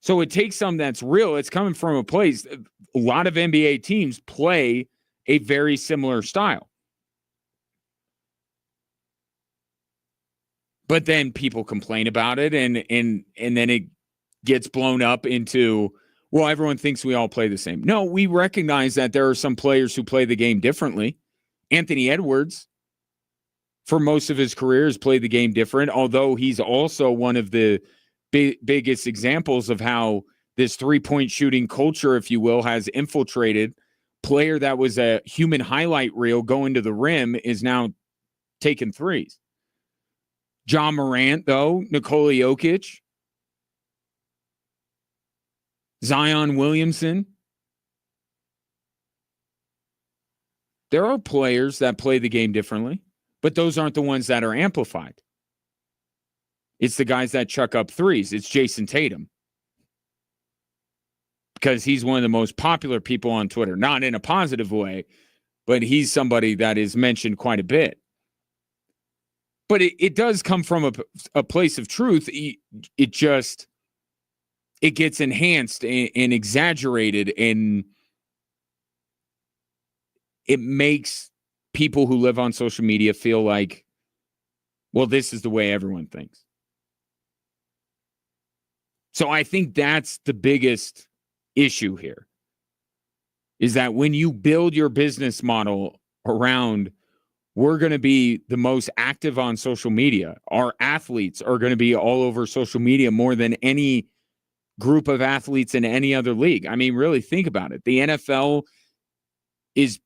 So it takes something that's real. It's coming from a place. A lot of NBA teams play a very similar style. But then people complain about it, and then it gets blown up into, well, everyone thinks we all play the same. No, we recognize that there are some players who play the game differently. Anthony Edwards, for most of his career, has played the game different, although he's also one of the biggest examples of how this three-point shooting culture, if you will, has infiltrated. Player that was a human highlight reel going to the rim is now taking threes. John Morant, though, Nikola Jokic, Zion Williamson. There are players that play the game differently. But those aren't the ones that are amplified. It's the guys that chuck up threes. It's Jason Tatum. Because he's one of the most popular people on Twitter, not in a positive way, but he's somebody that is mentioned quite a bit. But it does come from a place of truth. It gets enhanced and exaggerated, and it makes people who live on social media feel like, well, this is the way everyone thinks. So I think that's the biggest issue here, is that when you build your business model around, we're going to be the most active on social media, our athletes are going to be all over social media more than any group of athletes in any other league. I mean, really think about it. The NFL is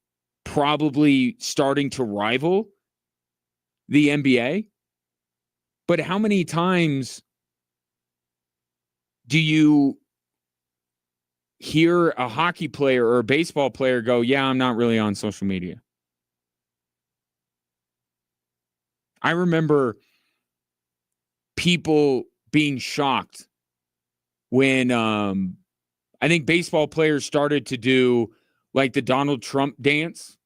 probably starting to rival the NBA. But how many times do you hear a hockey player or a baseball player go, yeah, I'm not really on social media? I remember people being shocked when I think baseball players started to do like the Donald Trump dance.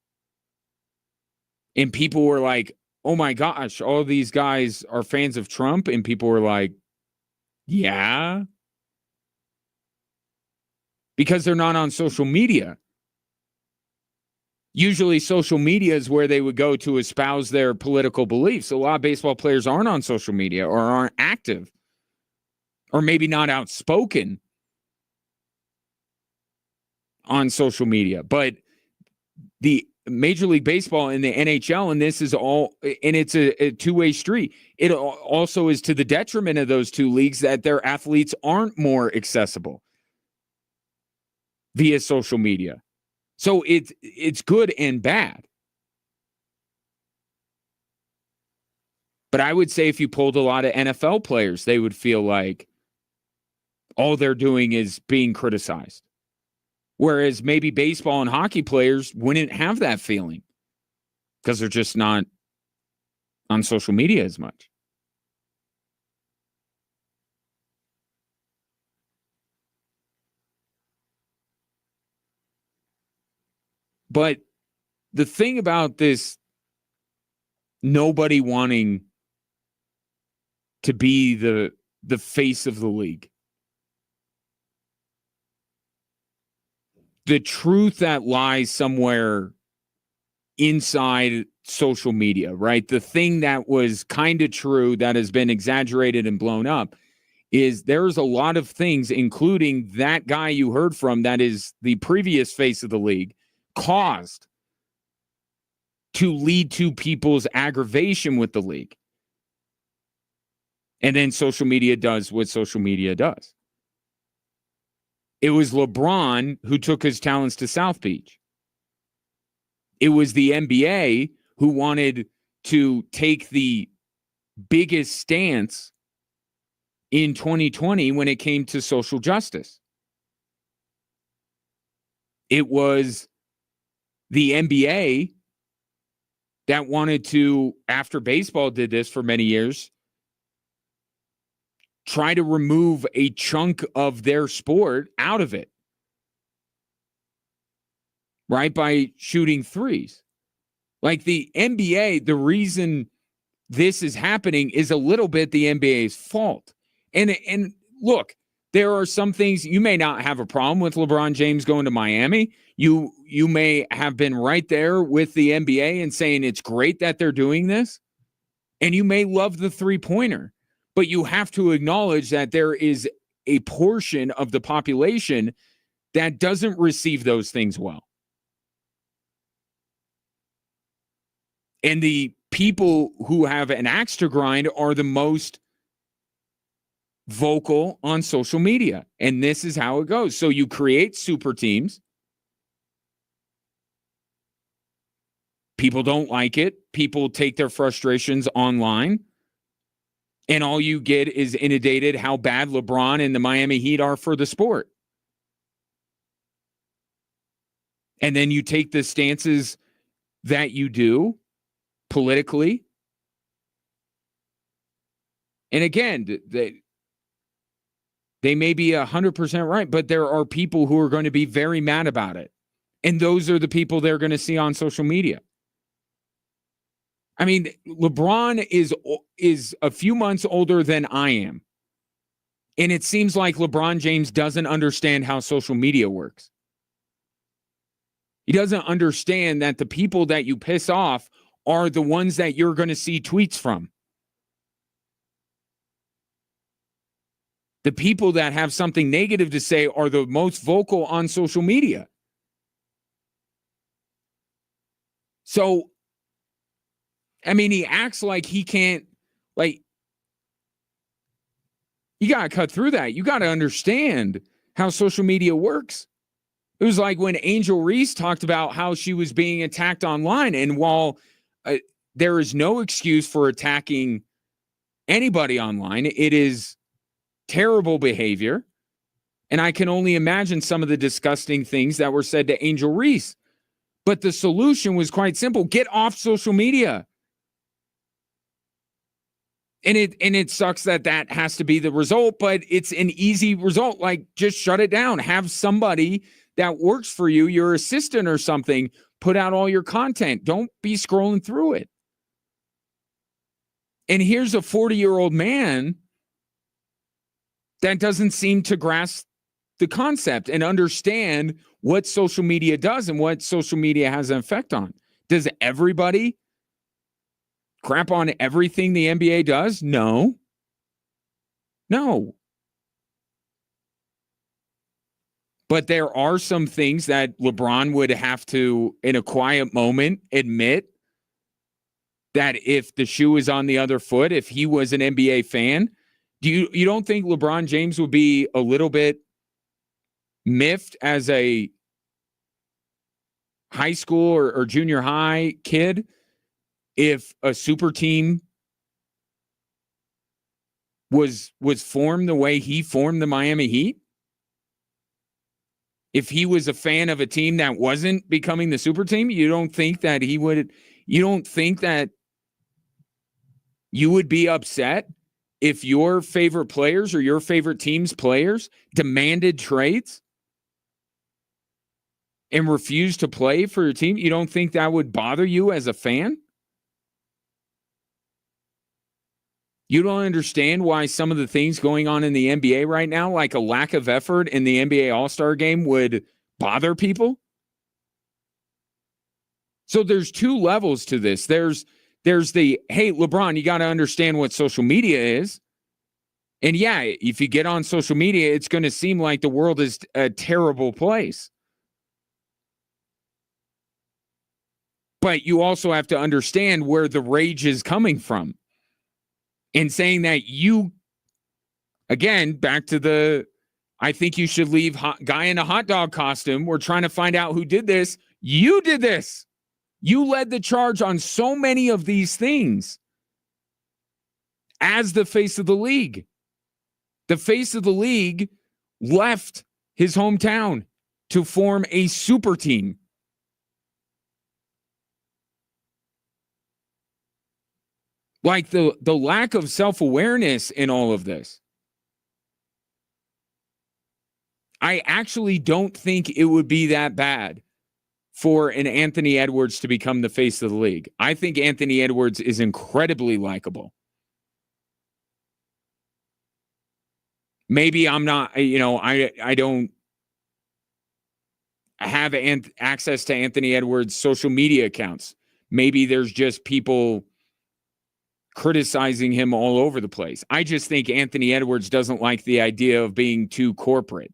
And people were like, oh my gosh, all these guys are fans of Trump. And people were like, yeah. Because they're not on social media. Usually social media is where they would go to espouse their political beliefs. A lot of baseball players aren't on social media or aren't active or maybe not outspoken on social media. But the Major League Baseball and the NHL, and this is all, and it's a two-way street. It also is to the detriment of those two leagues that their athletes aren't more accessible via social media. So it's good and bad. But I would say if you pulled a lot of NFL players, they would feel like all they're doing is being criticized. Whereas maybe baseball and hockey players wouldn't have that feeling because they're just not on social media as much. But the thing about this, nobody wanting to be the face of the league, the truth that lies somewhere inside social media, right? The thing that was kind of true that has been exaggerated and blown up is there's a lot of things, including that guy you heard from that is the previous face of the league, caused to lead to people's aggravation with the league. And then social media does what social media does. It was LeBron who took his talents to South Beach. It was the NBA who wanted to take the biggest stance in 2020 when it came to social justice. It was the NBA that wanted to, after baseball did this for many years, try to remove a chunk of their sport out of it, right? By shooting threes. Like the NBA, the reason this is happening is a little bit the NBA's fault. And look, there are some things you may not have a problem with LeBron James going to Miami. You may have been right there with the NBA and saying it's great that they're doing this. And you may love the three-pointer. But you have to acknowledge that there is a portion of the population that doesn't receive those things well. And the people who have an axe to grind are the most vocal on social media. And this is how it goes. So you create super teams. People don't like it. People take their frustrations online. And all you get is inundated how bad LeBron and the Miami Heat are for the sport. And then you take the stances that you do politically. And again, they may be 100% right, but there are people who are going to be very mad about it. And those are the people they're going to see on social media. I mean, LeBron is a few months older than I am. And it seems like LeBron James doesn't understand how social media works. He doesn't understand that the people that you piss off are the ones that you're going to see tweets from. The people that have something negative to say are the most vocal on social media. So, I mean, he acts like he can't, like, you got to cut through that. You got to understand how social media works. It was like when Angel Reese talked about how she was being attacked online. And while there is no excuse for attacking anybody online, it is terrible behavior. And I can only imagine some of the disgusting things that were said to Angel Reese. But the solution was quite simple. Get off social media. And it sucks that has to be the result, but it's an easy result. Like, just shut it down. Have somebody that works for you, your assistant or something, put out all your content. Don't be scrolling through it. And here's a 40-year-old man that doesn't seem to grasp the concept and understand what social media does and what social media has an effect on. Does everybody crap on everything the NBA does? No. But there are some things that LeBron would have to, in a quiet moment, admit that if the shoe is on the other foot, if he was an NBA fan, you don't think LeBron James would be a little bit miffed as a high school or junior high kid if a super team was formed the way he formed the Miami Heat? If he was a fan of a team that wasn't becoming the super team, you don't think that you would be upset if your favorite players or your favorite team's players demanded trades and refused to play for your team? You don't think that would bother you as a fan? You don't understand why some of the things going on in the NBA right now, like a lack of effort in the NBA All-Star Game, would bother people? So there's two levels to this. There's the, hey, LeBron, you got to understand what social media is. And yeah, if you get on social media, it's going to seem like the world is a terrible place. But you also have to understand where the rage is coming from. And saying that again, back to I think you should leave guy in a hot dog costume. We're trying to find out who did this. You did this. You led the charge on so many of these things as the face of the league. The face of the league left his hometown to form a super team. Like the lack of self-awareness in all of this. I actually don't think it would be that bad for an Anthony Edwards to become the face of the league. I think Anthony Edwards is incredibly likable. Maybe I'm not, I don't have access to Anthony Edwards' social media accounts. Maybe there's just people criticizing him all over the place. I just think Anthony Edwards doesn't like the idea of being too corporate.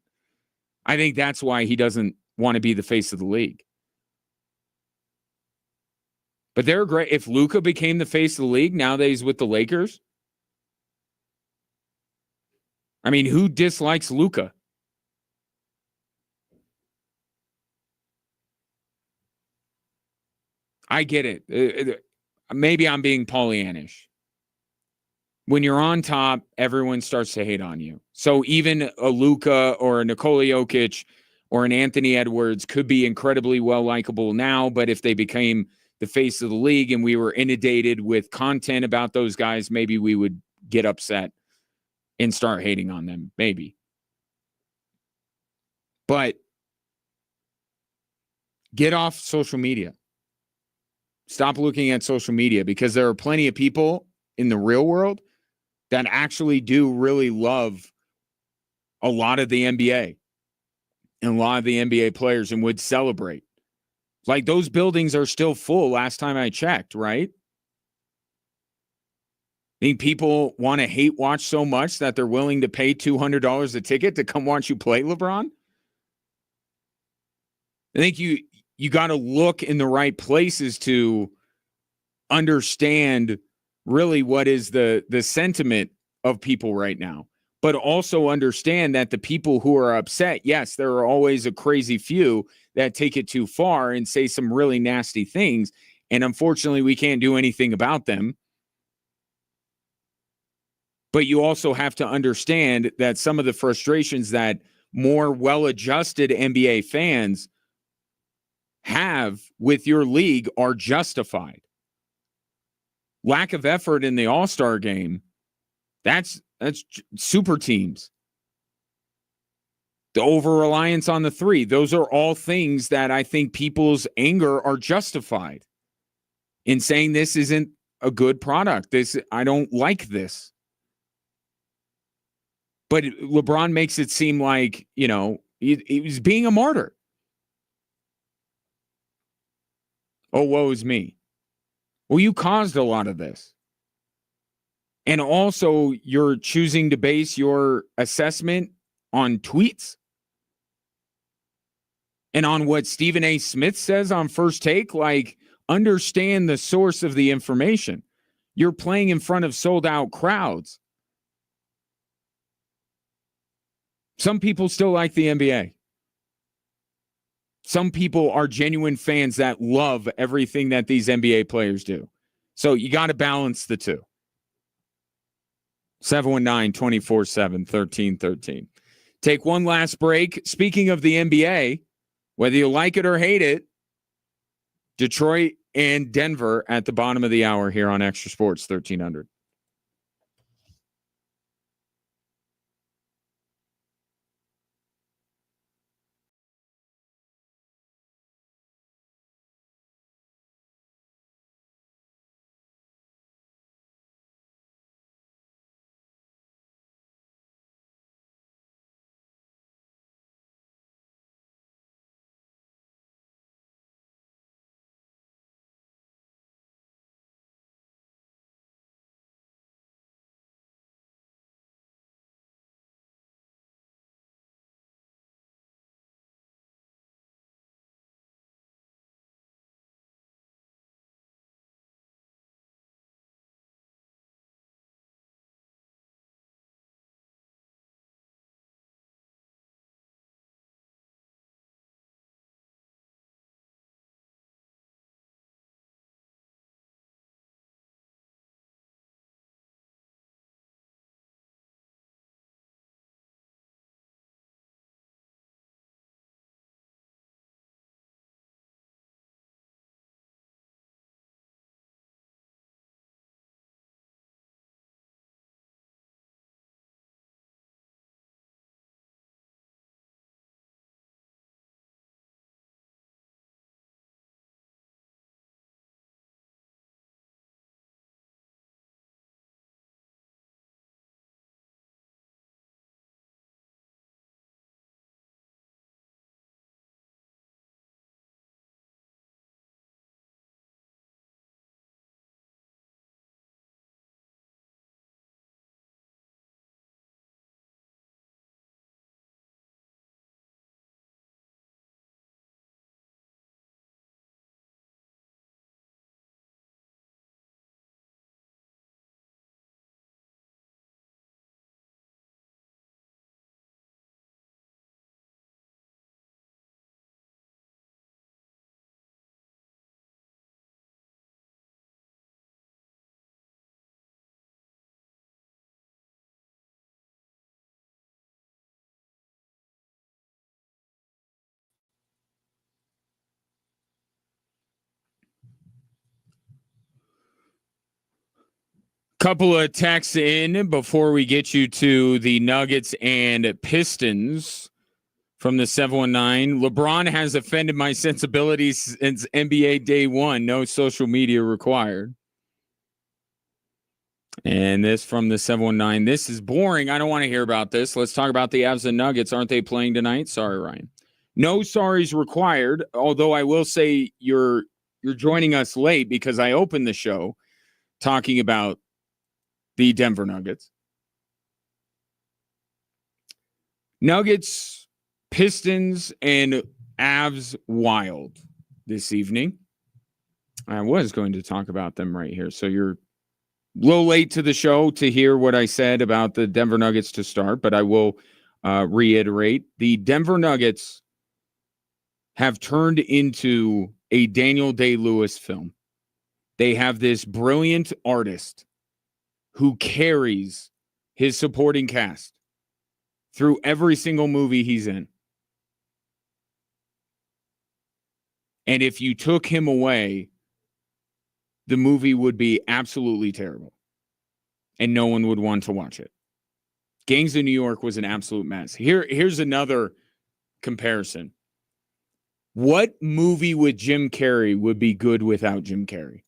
I think that's why he doesn't want to be the face of the league. But they're great. If Luka became the face of the league now that he's with the Lakers, I mean, who dislikes Luka? I get it. Maybe I'm being Pollyannish. When you're on top, everyone starts to hate on you. So even a Luka or a Nikola Jokic or an Anthony Edwards could be incredibly well likable now, but if they became the face of the league and we were inundated with content about those guys, maybe we would get upset and start hating on them, maybe. But get off social media. Stop looking at social media, because there are plenty of people in the real world that actually do really love a lot of the NBA and a lot of the NBA players and would celebrate. Like, those buildings are still full last time I checked, right? I think people want to hate watch so much that they're willing to pay $200 a ticket to come watch you play, LeBron. I think you got to look in the right places to understand really what is the sentiment of people right now, but also understand that the people who are upset, yes, there are always a crazy few that take it too far and say some really nasty things, and unfortunately we can't do anything about them. But you also have to understand that some of the frustrations that more well-adjusted NBA fans have with your league are justified. Lack of effort in the All-Star game, that's super teams. The over-reliance on the three, those are all things that I think people's anger are justified in saying this isn't a good product. I don't like this. But LeBron makes it seem like, he was being a martyr. Oh, woe is me. Well, you caused a lot of this. And also, you're choosing to base your assessment on tweets and on what Stephen A. Smith says on First Take. Like, understand the source of the information. You're playing in front of sold-out crowds. Some people still like the NBA. Some people are genuine fans that love everything that these NBA players do. So you got to balance the two. 719-247-1313. Take one last break. Speaking of the NBA, whether you like it or hate it, Detroit and Denver at the bottom of the hour here on Extra Sports 1300. Couple of texts in before we get you to the Nuggets and Pistons from the 719. LeBron has offended my sensibilities since NBA day one. No social media required. And this from the 719. This is boring. I don't want to hear about this. Let's talk about the Avs and Nuggets. Aren't they playing tonight? Sorry, Ryan. No sorries required, although I will say you're joining us late because I opened the show talking about the Denver Nuggets. Nuggets, Pistons, and Avs Wild this evening. I was going to talk about them right here. So you're a little late to the show to hear what I said about the Denver Nuggets to start, but I will reiterate. The Denver Nuggets have turned into a Daniel Day-Lewis film. They have this brilliant artist who carries his supporting cast through every single movie he's in. And if you took him away, the movie would be absolutely terrible. And no one would want to watch it. Gangs of New York was an absolute mess. Here's another comparison. What movie with Jim Carrey would be good without Jim Carrey?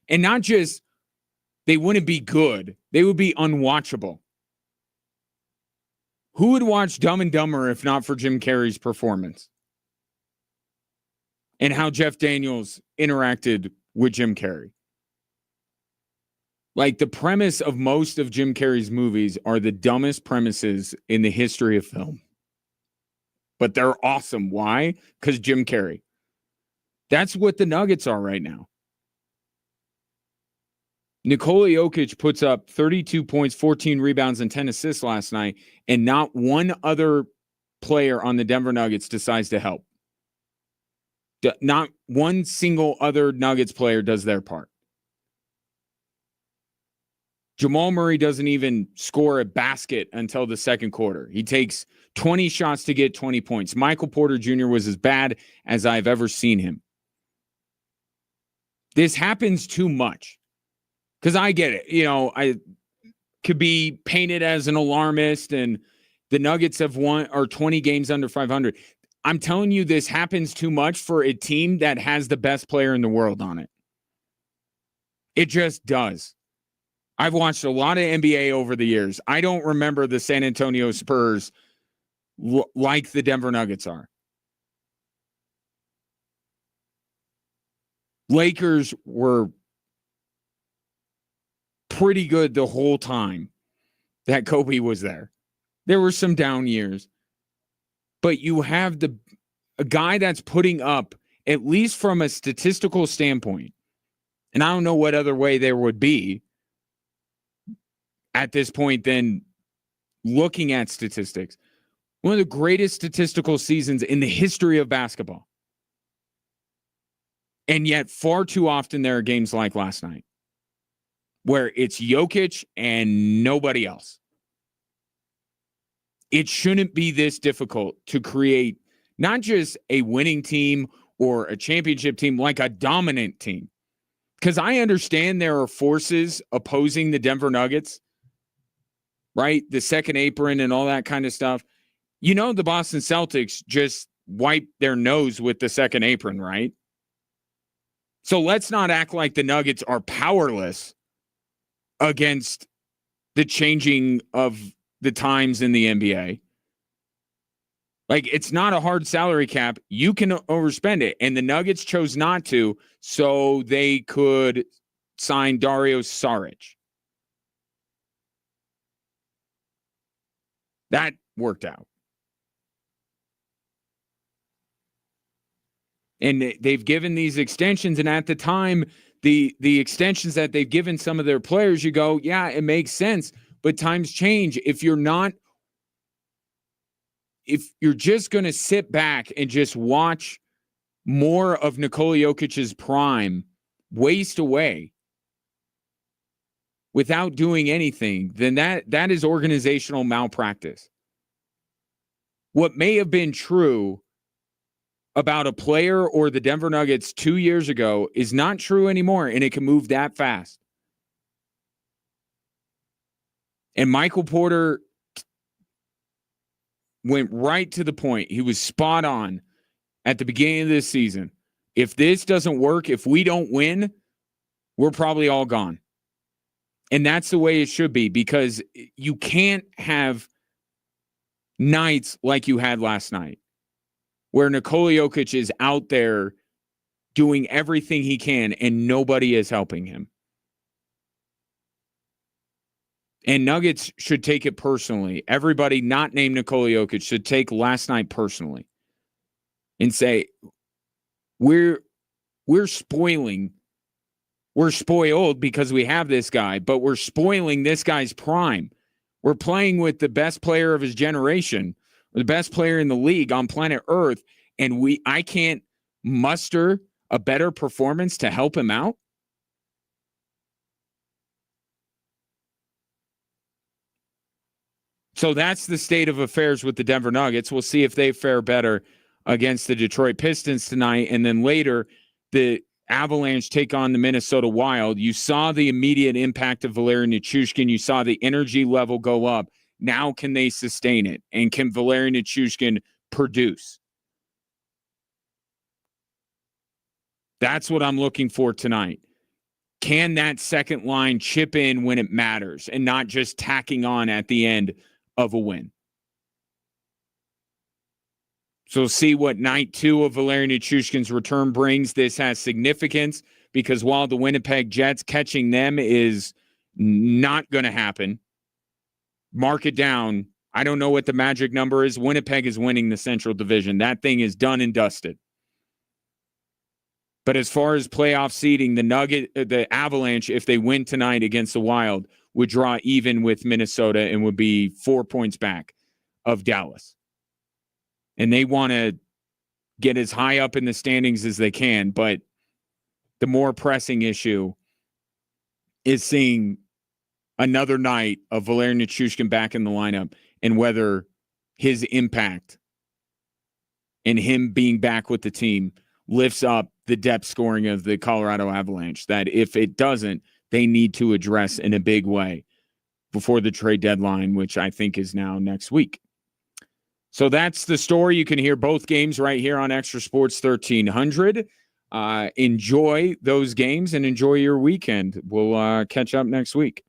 And not just they wouldn't be good, they would be unwatchable. Who would watch Dumb and Dumber if not for Jim Carrey's performance? And how Jeff Daniels interacted with Jim Carrey. Like, the premise of most of Jim Carrey's movies are the dumbest premises in the history of film. But they're awesome. Why? Because Jim Carrey. That's what the Nuggets are right now. Nikola Jokic puts up 32 points, 14 rebounds, and 10 assists last night, and not one other player on the Denver Nuggets decides to help. Not one single other Nuggets player does their part. Jamal Murray doesn't even score a basket until the second quarter. He takes 20 shots to get 20 points. Michael Porter Jr. was as bad as I've ever seen him. This happens too much. Because I get it. You know, I could be painted as an alarmist, and the Nuggets have won or 20 games under 500. I'm telling you, this happens too much for a team that has the best player in the world on it. It just does. I've watched a lot of NBA over the years. I don't remember the San Antonio Spurs like the Denver Nuggets are. Lakers were pretty good the whole time that Kobe was there. There were some down years. But you have a guy that's putting up, at least from a statistical standpoint, and I don't know what other way there would be at this point than looking at statistics. One of the greatest statistical seasons in the history of basketball. And yet far too often there are games like last night where it's Jokic and nobody else. It shouldn't be this difficult to create not just a winning team or a championship team, like a dominant team. Because I understand there are forces opposing the Denver Nuggets, right? The second apron and all that kind of stuff. You know, the Boston Celtics just wiped their nose with the second apron, right? So let's not act like the Nuggets are powerless against the changing of the times in the NBA. Like, it's not a hard salary cap. You can overspend it. And the Nuggets chose not to, so they could sign Dario Saric. That worked out. And they've given these extensions, and at the time, the extensions that they've given some of their players, you go, yeah, it makes sense. But times change. If you're just going to sit back and just watch more of Nikola Jokic's prime waste away without doing anything, then that is organizational malpractice. What may have been true about a player or the Denver Nuggets 2 years ago is not true anymore, and it can move that fast. And Michael Porter went right to the point. He was spot on at the beginning of this season. If this doesn't work, if we don't win, we're probably all gone. And that's the way it should be, because you can't have nights like you had last night where Nikola Jokic is out there doing everything he can and nobody is helping him. And Nuggets should take it personally. Everybody not named Nikola Jokic should take last night personally and say, we're spoiled because we have this guy, but we're spoiling this guy's prime. We're playing with the best player of his generation, the best player in the league on planet Earth, and I can't muster a better performance to help him out. So that's the state of affairs with the Denver Nuggets. We'll see if they fare better against the Detroit Pistons tonight. And then later, the Avalanche take on the Minnesota Wild. You saw the immediate impact of Valeri Nichushkin. You saw the energy level go up. Now can they sustain it? And can Valeri Nichushkin produce? That's what I'm looking for tonight. Can that second line chip in when it matters and not just tacking on at the end of a win? So see what night 2 of Valeri Nichushkin's return brings. This has significance because while the Winnipeg Jets catching them is not going to happen, mark it down. I don't know what the magic number is. Winnipeg is winning the Central Division. That thing is done and dusted. But as far as playoff seeding, the Avalanche, if they win tonight against the Wild, would draw even with Minnesota and would be 4 points back of Dallas. And they want to get as high up in the standings as they can, but the more pressing issue is seeing another night of Valeri Nichushkin back in the lineup and whether his impact and him being back with the team lifts up the depth scoring of the Colorado Avalanche, that if it doesn't, they need to address in a big way before the trade deadline, which I think is now next week. So that's the story. You can hear both games right here on Extra Sports 1300. Enjoy those games and enjoy your weekend. We'll catch up next week.